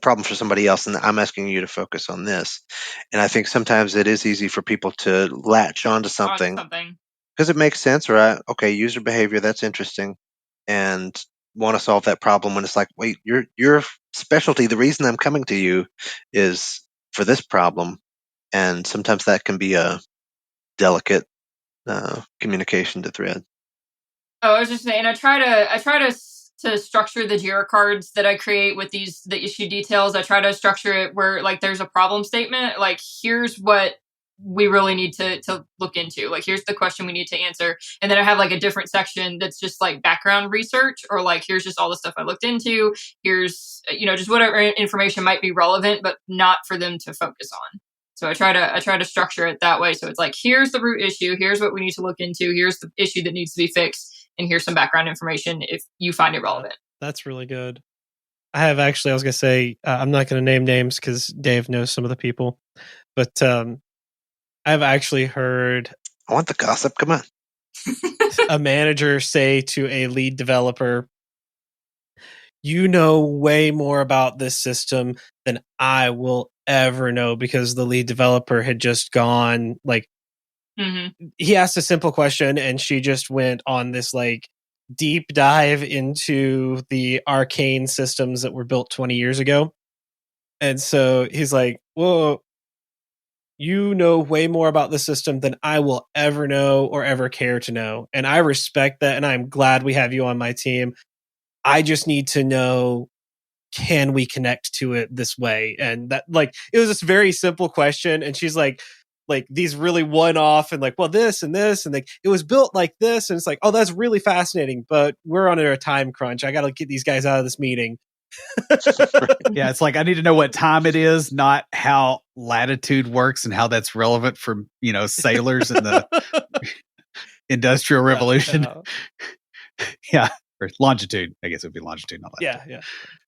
problem for somebody else, and I'm asking you to focus on this. And I think sometimes it is easy for people to latch onto something because it makes sense, right? Okay, user behavior, that's interesting, and want to solve that problem. When it's like, wait, your specialty, the reason I'm coming to you is for this problem, and sometimes that can be a delicate communication to thread. Oh, I was just saying, I try to structure the JIRA cards that I create with the issue details. I try to structure it where there's a problem statement. Here's what we really need to look into. Here's the question we need to answer. And then I have a different section that's just background research, or here's just all the stuff I looked into. Here's, just whatever information might be relevant, but not for them to focus on. So I try to structure it that way. So it's here's the root issue. Here's what we need to look into. Here's the issue that needs to be fixed. And here's some background information if you find it relevant. That's really good. I was going to say, I'm not going to name names because Dave knows some of the people, but I've actually heard. I want the gossip. Come on. A manager say to a lead developer, you know way more about this system than I will ever know, because the lead developer had just gone he asked a simple question and she just went on this deep dive into the arcane systems that were built 20 years ago. And so he's like, whoa, you know way more about the system than I will ever know or ever care to know. And I respect that. And I'm glad we have you on my team. I just need to know, can we connect to it this way? And that it was this very simple question. And she's like these really one-off and well, this and this, and it was built like this. And it's oh, that's really fascinating, but we're under a time crunch. I got to get these guys out of this meeting. Yeah, it's I need to know what time it is, not how latitude works and how that's relevant for sailors in the Industrial Revolution. Yeah, or longitude. I guess it would be longitude, not latitude. Yeah.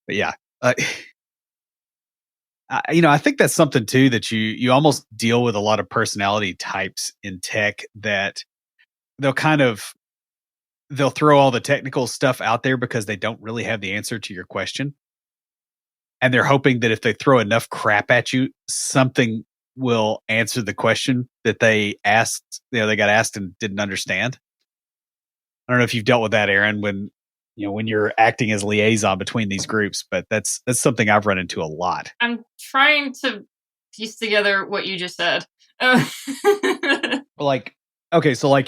But yeah, I think that's something too that you almost deal with a lot of personality types in tech, that they'll throw all the technical stuff out there because they don't really have the answer to your question. And they're hoping that if they throw enough crap at you, something will answer the question that they asked, they got asked and didn't understand. I don't know if you've dealt with that, Erin, when you're acting as liaison between these groups, but that's something I've run into a lot. I'm trying to piece together what you just said. Okay, so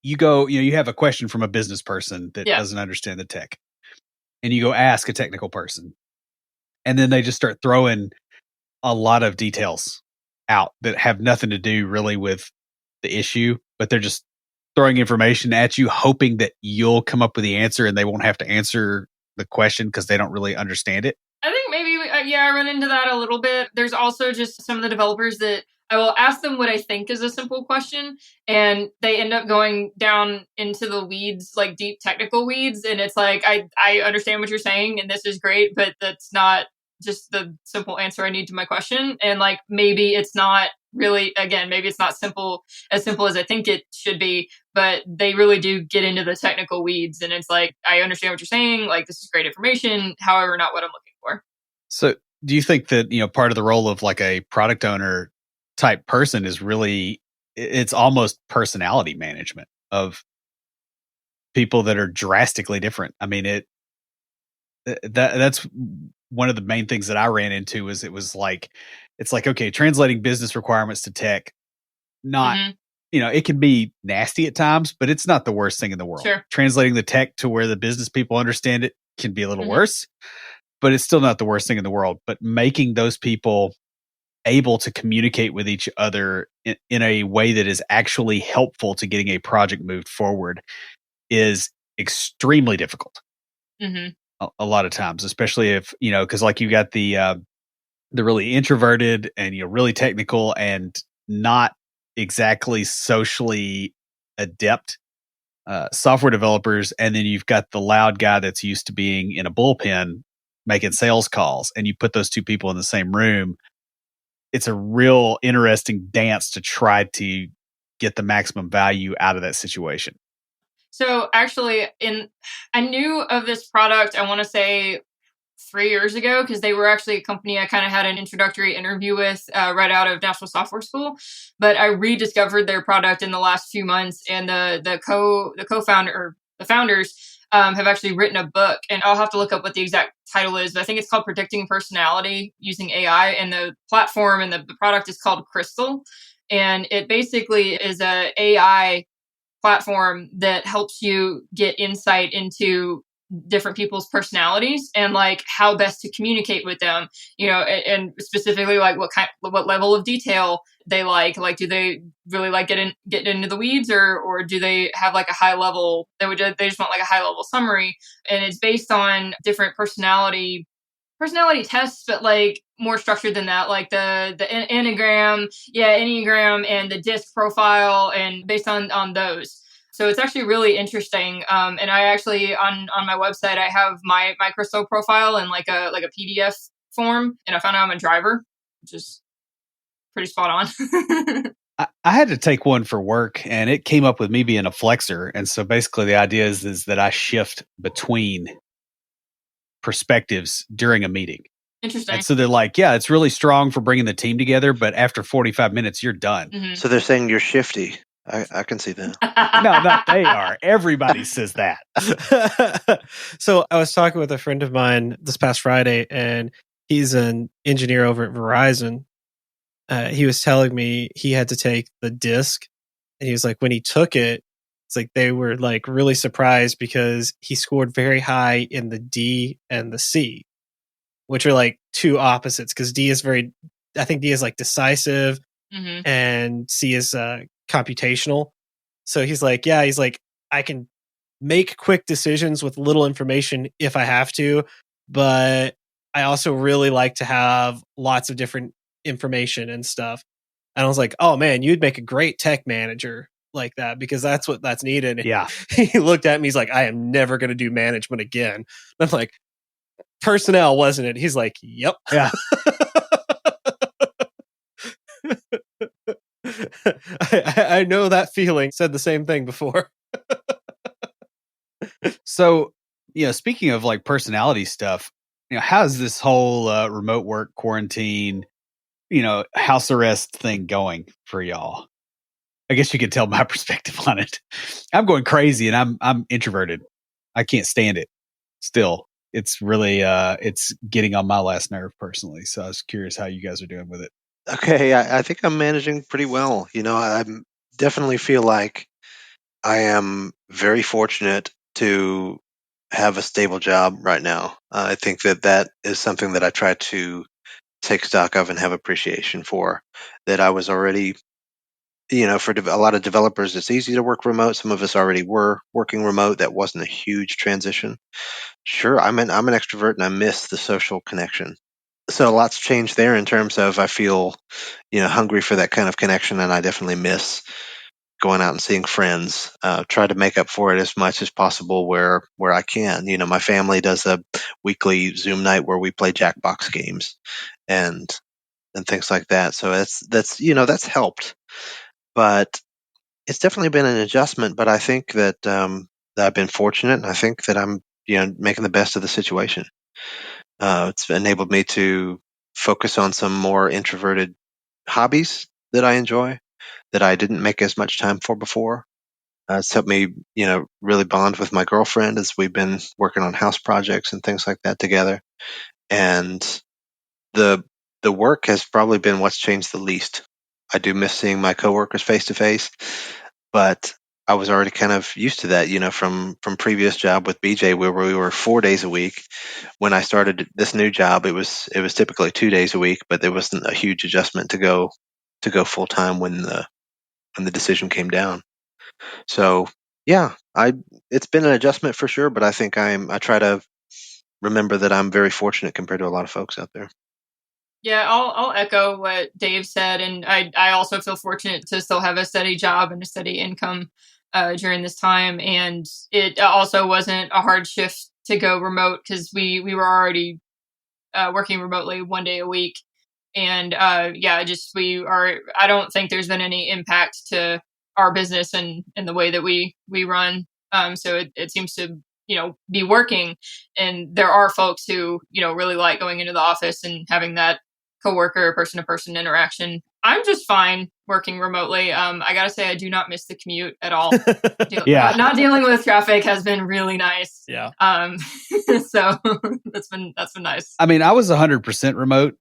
you go, you have a question from a business person that doesn't understand the tech, and you go ask a technical person, and then they just start throwing a lot of details out that have nothing to do really with the issue, but they're just throwing information at you, hoping that you'll come up with the answer and they won't have to answer the question because they don't really understand it? I think maybe, I run into that a little bit. There's also just some of the developers that I will ask them what I think is a simple question, and they end up going down into the weeds, like deep technical weeds. And it's like, I understand what you're saying, and this is great, but that's not just the simple answer I need to my question. And like, maybe it's not really, again, maybe it's not simple as I think it should be, but they really do get into the technical weeds. And it's like, I understand what you're saying. Like, this is great information. However, not what I'm looking for. So do you think that, part of the role of like a product owner type person is really, it's almost personality management of people that are drastically different? I mean, that's one of the main things that I ran into is it's like, okay, translating business requirements to tech, not, it can be nasty at times, but it's not the worst thing in the world. Sure. Translating the tech to where the business people understand it can be a little worse, but it's still not the worst thing in the world. But making those people able to communicate with each other in a way that is actually helpful to getting a project moved forward is extremely difficult. A lot of times, especially if, because like you got the really introverted and, really technical and not exactly socially adept software developers. And then you've got the loud guy that's used to being in a bullpen making sales calls, and you put those two people in the same room. It's a real interesting dance to try to get the maximum value out of that situation. So actually, I knew of this product, I want to say 3 years ago, because they were actually a company I kind of had an introductory interview with right out of National Software School. But I rediscovered their product in the last few months, and the co-founder or the founders have actually written a book, and I'll have to look up what the exact title is, but I think it's called Predicting Personality Using AI, and the platform and the product is called Crystal. And it basically is a AI platform that helps you get insight into different people's personalities and like how best to communicate with them, and specifically like what level of detail they like do they really like get into the weeds, or do they have like a high level, they just want like a high level summary. And it's based on different personality tests, but like more structured than that, like the Enneagram and the DISC profile, and based on those. So it's actually really interesting. And I actually on my website I have my Crystal profile in like a PDF form, and I found out I'm a driver, which is pretty spot on. I had to take one for work, and it came up with me being a flexor. And so basically the idea is that I shift between perspectives during a meeting. Interesting. And so they're like, yeah, it's really strong for bringing the team together, but after 45 minutes, you're done. So they're saying you're shifty. I can see that. No, not they are. Everybody says that. So I was talking with a friend of mine this past Friday, and he's an engineer over at Verizon. He was telling me he had to take the DISC, and he was like, when he took it, it's like they were like really surprised because he scored very high in the D and the C, which are like two opposites, because I think D is like decisive, and C is computational. So he's like, I can make quick decisions with little information if I have to, but I also really like to have lots of different information and stuff. And I was like, oh man, you'd make a great tech manager like that, because that's needed. And yeah. He looked at me, he's like, I am never going to do management again. And I'm like, personnel, wasn't it? He's like, yep. Yeah. I know that feeling. Said the same thing before. So, speaking of like personality stuff, how's this whole remote work, quarantine, house arrest thing going for y'all? I guess you could tell my perspective on it. I'm going crazy, and I'm introverted. I can't stand it. Still, it's really it's getting on my last nerve personally. So I was curious how you guys are doing with it. Okay, I think I'm managing pretty well. I definitely feel like I am very fortunate to have a stable job right now. I think that is something that I try to take stock of and have appreciation for, that I was already for a lot of developers, it's easy to work remote. Some of us already were working remote. That wasn't a huge transition. Sure, I'm an extrovert and I miss the social connection. So a lot's changed there in terms of I feel, hungry for that kind of connection, and I definitely miss going out and seeing friends. Try to make up for it as much as possible where I can. My family does a weekly Zoom night where we play Jackbox games and things like that. So that's helped, but it's definitely been an adjustment. But I think that I've been fortunate, and I think that I'm making the best of the situation. It's enabled me to focus on some more introverted hobbies that I enjoy that I didn't make as much time for before. It's helped me, really bond with my girlfriend as we've been working on house projects and things like that together. And the work has probably been what's changed the least. I do miss seeing my coworkers face to face, but I was already kind of used to that, from previous job with BJ where we were 4 days a week. When I started this new job, it was typically 2 days a week, but there wasn't a huge adjustment to go full time when the decision came down. So yeah, it's been an adjustment for sure, but I think I try to remember that I'm very fortunate compared to a lot of folks out there. Yeah, I'll echo what Dave said, and I also feel fortunate to still have a steady job and a steady income during this time. And it also wasn't a hard shift to go remote because we were already working remotely 1 day a week, and we are. I don't think there's been any impact to our business and the way that we run. So it seems to be working, and there are folks who really like going into the office and having that coworker person to person interaction. I'm just fine working remotely. I gotta say I do not miss the commute at all. Not dealing with traffic has been really nice. Yeah. So that's been nice. I mean, I was 100% remote,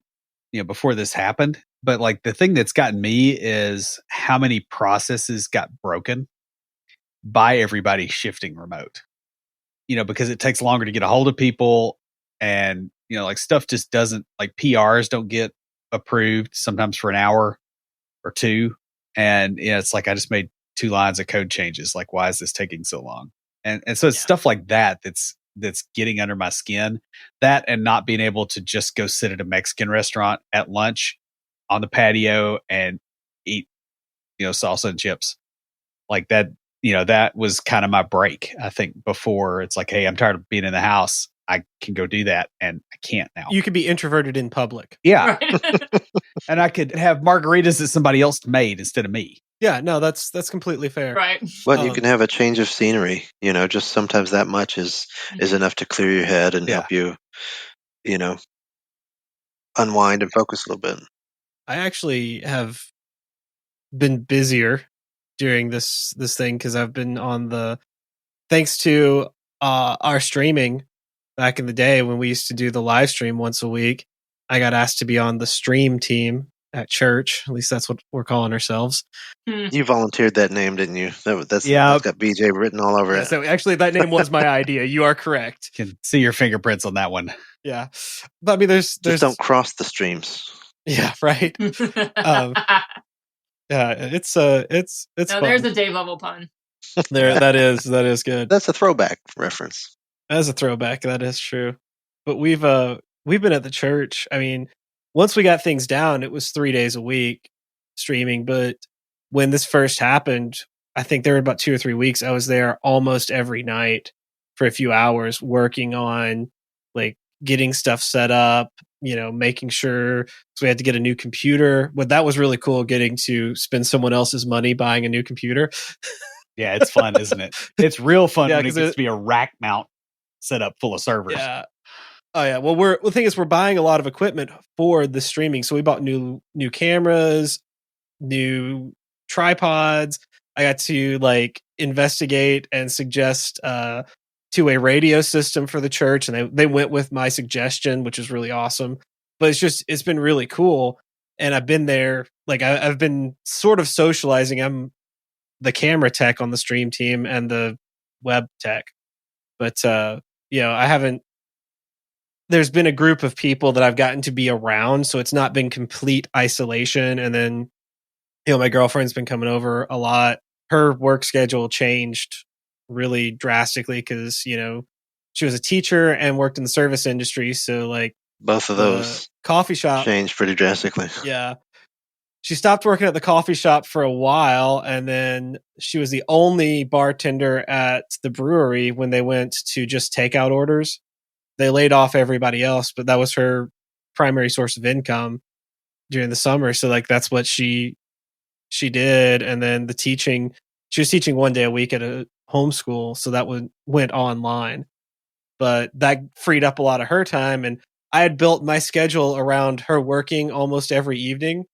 before this happened, but like the thing that's gotten me is how many processes got broken by everybody shifting remote. Because it takes longer to get a hold of people, and like stuff just doesn't, like PRs don't get approved sometimes for an hour or two, and it's like I just made 2 lines of code changes. Like, why is this taking so long? And so it's stuff like that that's getting under my skin. That and not being able to just go sit at a Mexican restaurant at lunch on the patio and eat salsa and chips like that. That was kind of my break. I think before it's like, hey, I'm tired of being in the house. I can go do that, and I can't now. You could be introverted in public. Yeah. Right. And I could have margaritas that somebody else made instead of me. Yeah, no, that's completely fair. Right. But you can have a change of scenery, just sometimes that much is enough to clear your head and help you, unwind and focus a little bit. I actually have been busier during this thing because I've been on thanks to our streaming back in the day when we used to do the live stream once a week. I got asked to be on the stream team at church. At least that's what we're calling ourselves. You volunteered that name, didn't you? That's got BJ written all over it. So actually, that name was my idea. You are correct. Can see your fingerprints on that one. Yeah, but I mean, there's just don't cross the streams. Yeah, right. Yeah, it's fun. There's a Dave level pun. There, that is good. That's a throwback reference. As a throwback, that is true. But we've been at the church. I mean, once we got things down, it was 3 days a week streaming. But when this first happened, I think there were about 2 or 3 weeks. I was there almost every night for a few hours working on like getting stuff set up, making sure. So we had to get a new computer. But that was really cool, getting to spend someone else's money buying a new computer. Yeah, it's fun, isn't it? It's real fun when it gets to be a rack mount setup full of servers. Yeah. Oh yeah. Well, the thing is, we're buying a lot of equipment for the streaming. So we bought new cameras, new tripods. I got to investigate and suggest two-way radio system for the church, and they went with my suggestion, which is really awesome. But it's been really cool, and I've been there. I've been sort of socializing. I'm the camera tech on the stream team and the web tech, but I haven't. There's been a group of people that I've gotten to be around, so it's not been complete isolation. And then My girlfriend's been coming over a lot. Her work schedule changed really drastically because, she was a teacher and worked in the service industry. So, like, Both of the those coffee shop, changed pretty drastically. yeah. She stopped working at the coffee shop for a while, and then she was the only bartender at the brewery when they went to just takeout orders. They laid off everybody else, but that was her primary source of income during the summer. So, like, that's what she did. And then the teaching, she was teaching 1 day a week at a homeschool, so that went online. But that freed up a lot of her time, and I had built my schedule around her working almost every evening.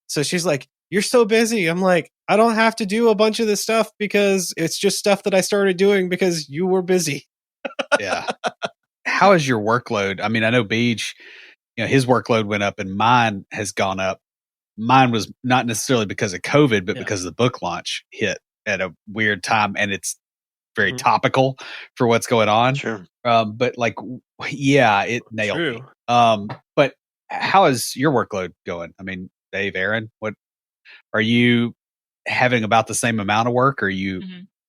So she's like, "You're so busy." I'm like, "I don't have to do a bunch of this stuff because it's just stuff that I started doing because you were busy." Yeah. How is your workload? I mean, I know Beach, his workload went up and mine has gone up. Mine was not necessarily because of COVID, but because the book launch hit at a weird time, and it's very topical for what's going on. Sure. But like, yeah, it nailed me. But how is your workload going? I mean, Dave, Erin, what are you having about the same amount of work? Or are you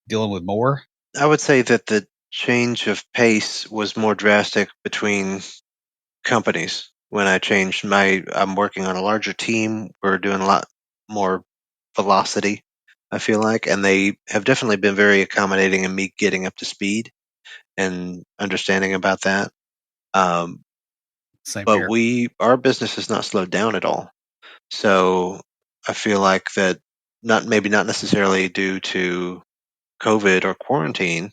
dealing with more? I would say that the change of pace was more drastic between companies. When I changed I'm working on a larger team. We're doing a lot more velocity, I feel like, and they have definitely been very accommodating in me getting up to speed and understanding about that. Same But here. our business has not slowed down at all. So I feel like that maybe not necessarily due to COVID or quarantine,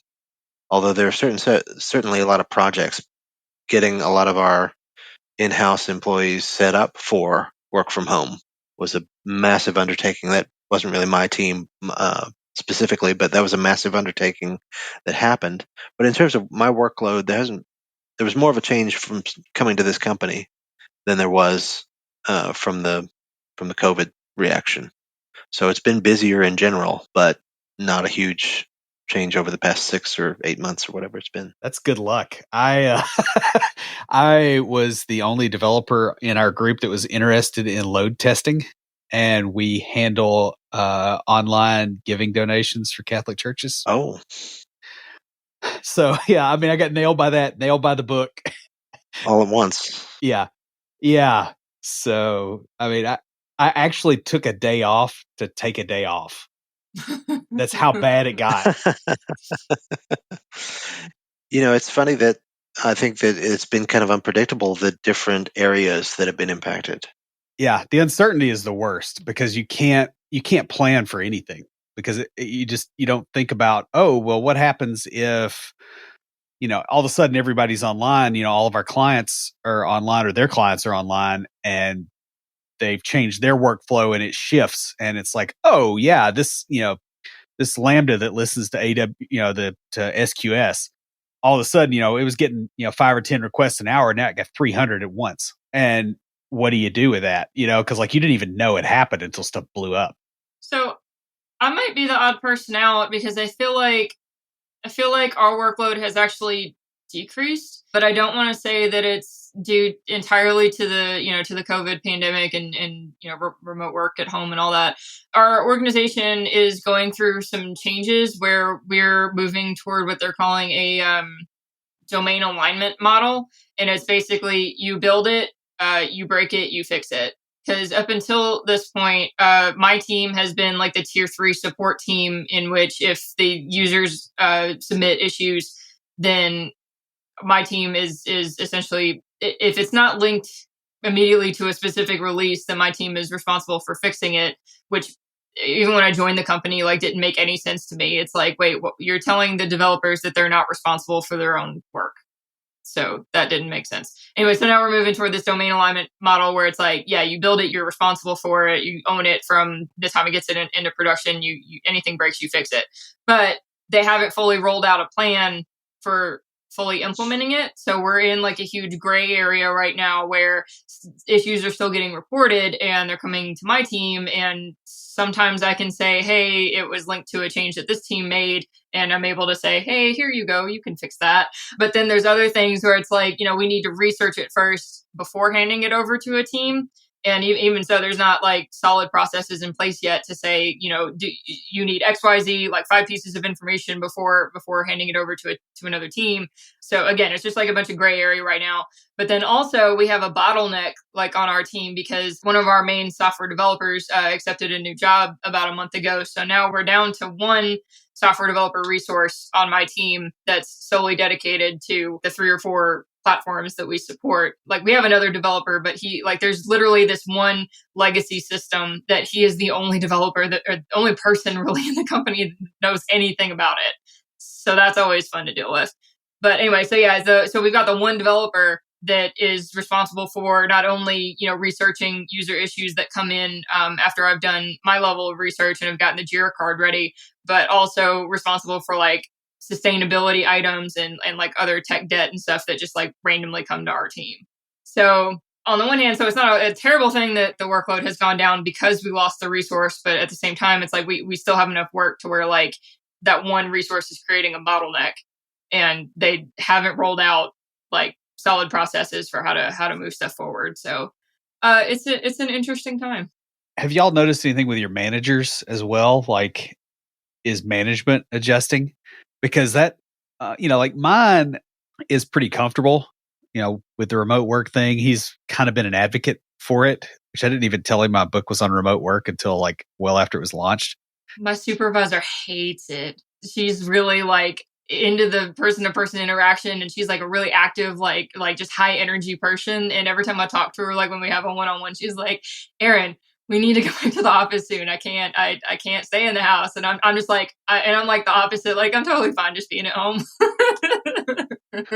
although there are certainly a lot of projects getting a lot of our in-house employees set up for work from home was a massive undertaking. That wasn't really my team specifically, but that was a massive undertaking that happened. But in terms of my workload, there was more of a change from coming to this company than there was from the COVID reaction. So it's been busier in general, but not a huge change over the past 6 or 8 months or whatever it's been. That's good luck. I was the only developer in our group that was interested in load testing, and we handle online giving donations for Catholic churches. Oh, so yeah, I mean, I got nailed by the book. all at once. Yeah. So I mean, I actually took a day off to take a day off. That's how bad it got. It's funny that I think that it's been kind of unpredictable, the different areas that have been impacted. Yeah, the uncertainty is the worst because you can't plan for anything because you don't think about, oh, well, what happens if all of a sudden everybody's online, all of our clients are online or their clients are online and they've changed their workflow and it shifts and it's like, oh yeah, this Lambda that listens to to SQS, all of a sudden, it was getting, 5 or 10 requests an hour. Now it got 300 at once. And what do you do with that? Cause like you didn't even know it happened until stuff blew up. So I might be the odd person out because I feel like our workload has actually decreased, but I don't want to say that it's due entirely to the COVID pandemic and remote work at home and all that. Our organization is going through some changes where we're moving toward what they're calling a domain alignment model, and it's basically you build it, you break it, you fix it. Because up until this point, my team has been like the tier 3 support team, in which if the users submit issues, then my team is essentially, if it's not linked immediately to a specific release, then my team is responsible for fixing it, which even when I joined the company, like didn't make any sense to me. It's like, wait, you're telling the developers that they're not responsible for their own work. So that didn't make sense. Anyway, so now we're moving toward this domain alignment model where it's like, yeah, you build it, you're responsible for it, you own it from the time it gets it into production. You anything breaks, you fix it. But they haven't fully rolled out a plan for fully implementing it. So we're in like a huge gray area right now where issues are still getting reported and they're coming to my team. And sometimes I can say, hey, it was linked to a change that this team made. And I'm able to say, hey, here you go, you can fix that. But then there's other things where it's like, we need to research it first before handing it over to a team. And even so, there's not like solid processes in place yet to say, do you need XYZ, like 5 pieces of information before handing it over to another team. So again, it's just like a bunch of gray area right now. But then also we have a bottleneck like on our team because one of our main software developers accepted a new job about a month ago. So now we're down to one software developer resource on my team that's solely dedicated to the 3 or 4 platforms that we support. Like we have another developer, but there's literally this one legacy system that he is the only developer or the only person really in the company that knows anything about it. So that's always fun to deal with. But anyway, so we've got the one developer that is responsible for not only, researching user issues that come in after I've done my level of research and have gotten the Jira card ready, but also responsible for like sustainability items and like other tech debt and stuff that just like randomly come to our team. So on the one hand, so it's not a terrible thing that the workload has gone down because we lost the resource, but at the same time, it's like we still have enough work to where like that one resource is creating a bottleneck and they haven't rolled out like solid processes for how to move stuff forward. So it's an interesting time. Have y'all noticed anything with your managers as well? Like, is management adjusting? Because that, like mine is pretty comfortable, with the remote work thing. He's kind of been an advocate for it, which I didn't even tell him my book was on remote work until like well after it was launched. My supervisor hates it. She's really like into the person-to-person interaction, and she's like a really active, like just high energy person. And every time I talk to her, like when we have a one-on-one, she's like, Erin, we need to go back to the office soon. I can't stay in the house. And I'm just like, I'm like the opposite. Like, I'm totally fine just being at home.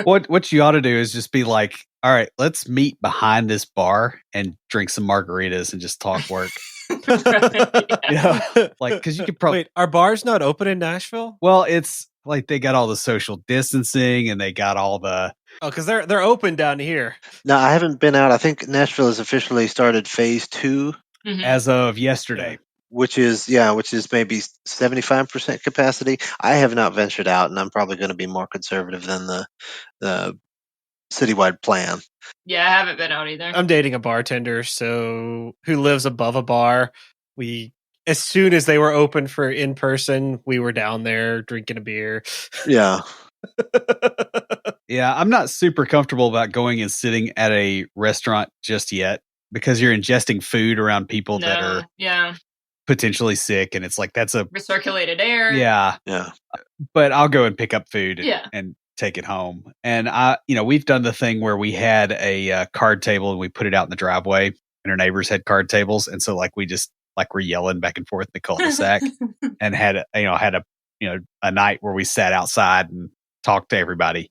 What you ought to do is just be like, all right, let's meet behind this bar and drink some margaritas and just talk work. Right, yeah. Like, because you could probably... Wait, are bars not open in Nashville? Well, it's like they got all the social distancing and they got all the... Oh, because they're open down here. No, I haven't been out. I think Nashville has officially started phase 2. Mhm. as of yesterday. Which is maybe 75% capacity. I have not ventured out, and I'm probably going to be more conservative than the citywide plan. Yeah, I haven't been out either. I'm dating a bartender, who lives above a bar. As soon as they were open for in person, we were down there drinking a beer. Yeah. Yeah, I'm not super comfortable about going and sitting at a restaurant just yet because you're ingesting food around people that are potentially sick, and it's like that's a recirculated air. Yeah. But I'll go and pick up food and take it home. And we've done the thing where we had a card table and we put it out in the driveway, and our neighbors had card tables, and so like we just like we're yelling back and forth in the cul-de-sac, and had a night where we sat outside and talked to everybody.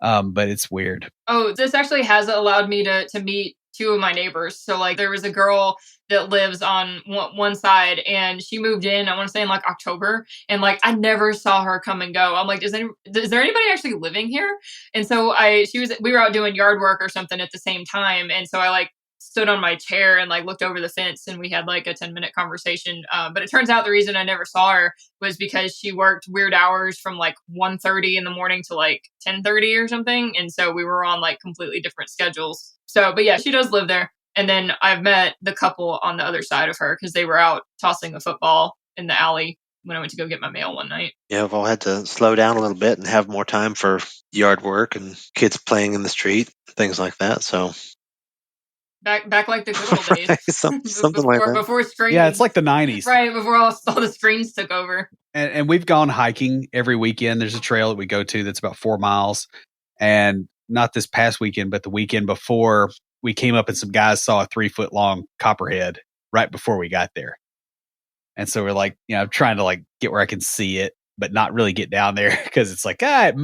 But it's weird. Oh, this actually has allowed me to meet 2 of my neighbors. So like there was a girl that lives on one side, and she moved in, I want to say in like October, and like I never saw her come and go. I'm like, is there anybody actually living here? And so we were out doing yard work or something at the same time, and so I like stood on my chair and like looked over the fence, and we had like a 10-minute conversation. But it turns out the reason I never saw her was because she worked weird hours from like 1:30 in the morning to like 10:30 or something. And so we were on like completely different schedules. So, but yeah, she does live there. And then I've met the couple on the other side of her because they were out tossing a football in the alley when I went to go get my mail one night. Yeah, we've all had to slow down a little bit and have more time for yard work and kids playing in the street, things like that. So back like the good old days. Something like that. Before screens. Yeah, it's like the 90s. Right, before all the screens took over. And we've gone hiking every weekend. There's a trail that we go to that's about 4 miles. And not this past weekend, but the weekend before, we came up and some guys saw a 3-foot long copperhead right before we got there. And so we're like, trying to like get where I can see it, but not really get down there because it's like, it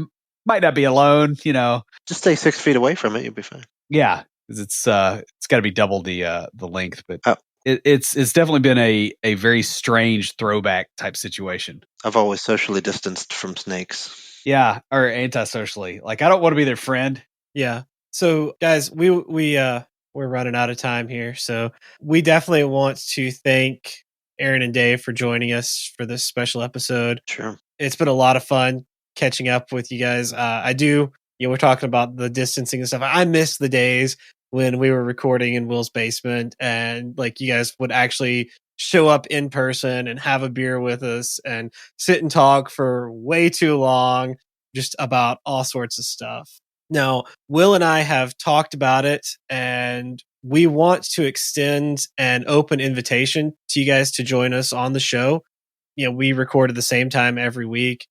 might not be alone, Just stay 6 feet away from it. You'll be fine. Yeah. Because it's got to be double the length, but it's definitely been a very strange throwback type situation. I've always socially distanced from snakes. Yeah, or antisocially. Like I don't want to be their friend. Yeah. So guys, we're running out of time here, so we definitely want to thank Erin and Dave for joining us for this special episode. Sure. It's been a lot of fun catching up with you guys. I do. We're talking about the distancing and stuff. I miss the days when we were recording in Will's basement, and like you guys would actually show up in person and have a beer with us and sit and talk for way too long, just about all sorts of stuff. Now, Will and I have talked about it, and we want to extend an open invitation to you guys to join us on the show. We record at the same time every week.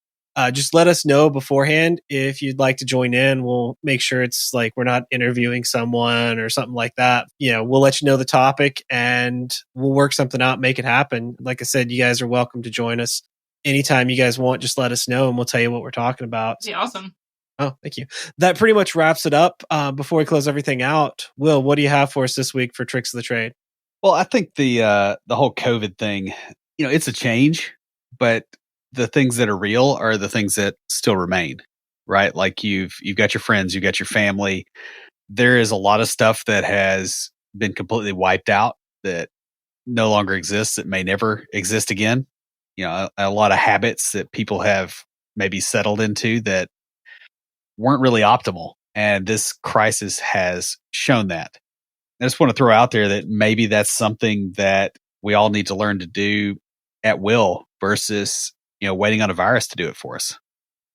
Just let us know beforehand if you'd like to join in. We'll make sure it's like we're not interviewing someone or something like that. We'll let you know the topic and we'll work something out, make it happen. Like I said, you guys are welcome to join us anytime you guys want. Just let us know and we'll tell you what we're talking about. Yeah, awesome. Oh, thank you. That pretty much wraps it up. Before we close everything out, Will, what do you have for us this week for Tricks of the Trade? Well, I think the whole COVID thing, it's a change, but the things that are real are the things that still remain, right? Like you've got your friends, you've got your family. There is a lot of stuff that has been completely wiped out that no longer exists, that may never exist again. A lot of habits that people have maybe settled into that weren't really optimal. And this crisis has shown that. I just want to throw out there that maybe that's something that we all need to learn to do at will versus waiting on a virus to do it for us.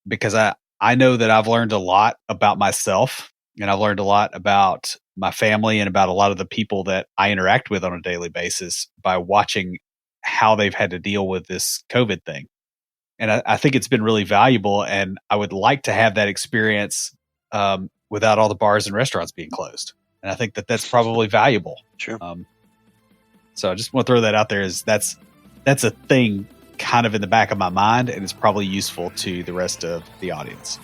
Because I know that I've learned a lot about myself, and I've learned a lot about my family and about a lot of the people that I interact with on a daily basis by watching how they've had to deal with this COVID thing. And I think it's been really valuable, and I would like to have that experience without all the bars and restaurants being closed. And I think that that's probably valuable. Sure. So I just want to throw that out there as that's a thing kind of in the back of my mind, and it's probably useful to the rest of the audience.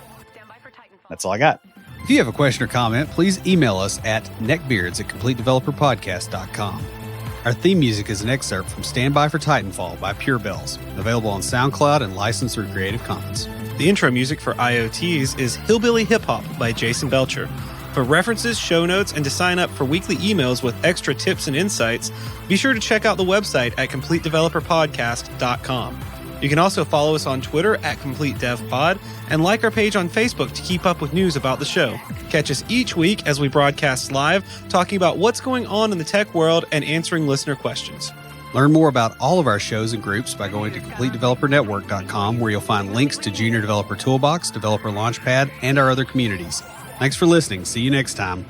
That's all I got. If you have a question or comment, please email us at neckbeards@completedeveloperpodcast.com. Our theme music is an excerpt from Stand By for Titanfall by Pure Bells, available on SoundCloud and licensed through Creative Commons. The intro music for IoTs is Hillbilly Hip Hop by Jason Belcher. For references, show notes, and to sign up for weekly emails with extra tips and insights, be sure to check out the website at CompleteDeveloperPodcast.com. You can also follow us on Twitter at CompleteDevPod and like our page on Facebook to keep up with news about the show. Catch us each week as we broadcast live, talking about what's going on in the tech world and answering listener questions. Learn more about all of our shows and groups by going to CompleteDeveloperNetwork.com, where you'll find links to Junior Developer Toolbox, Developer Launchpad, and our other communities. Thanks for listening. See you next time.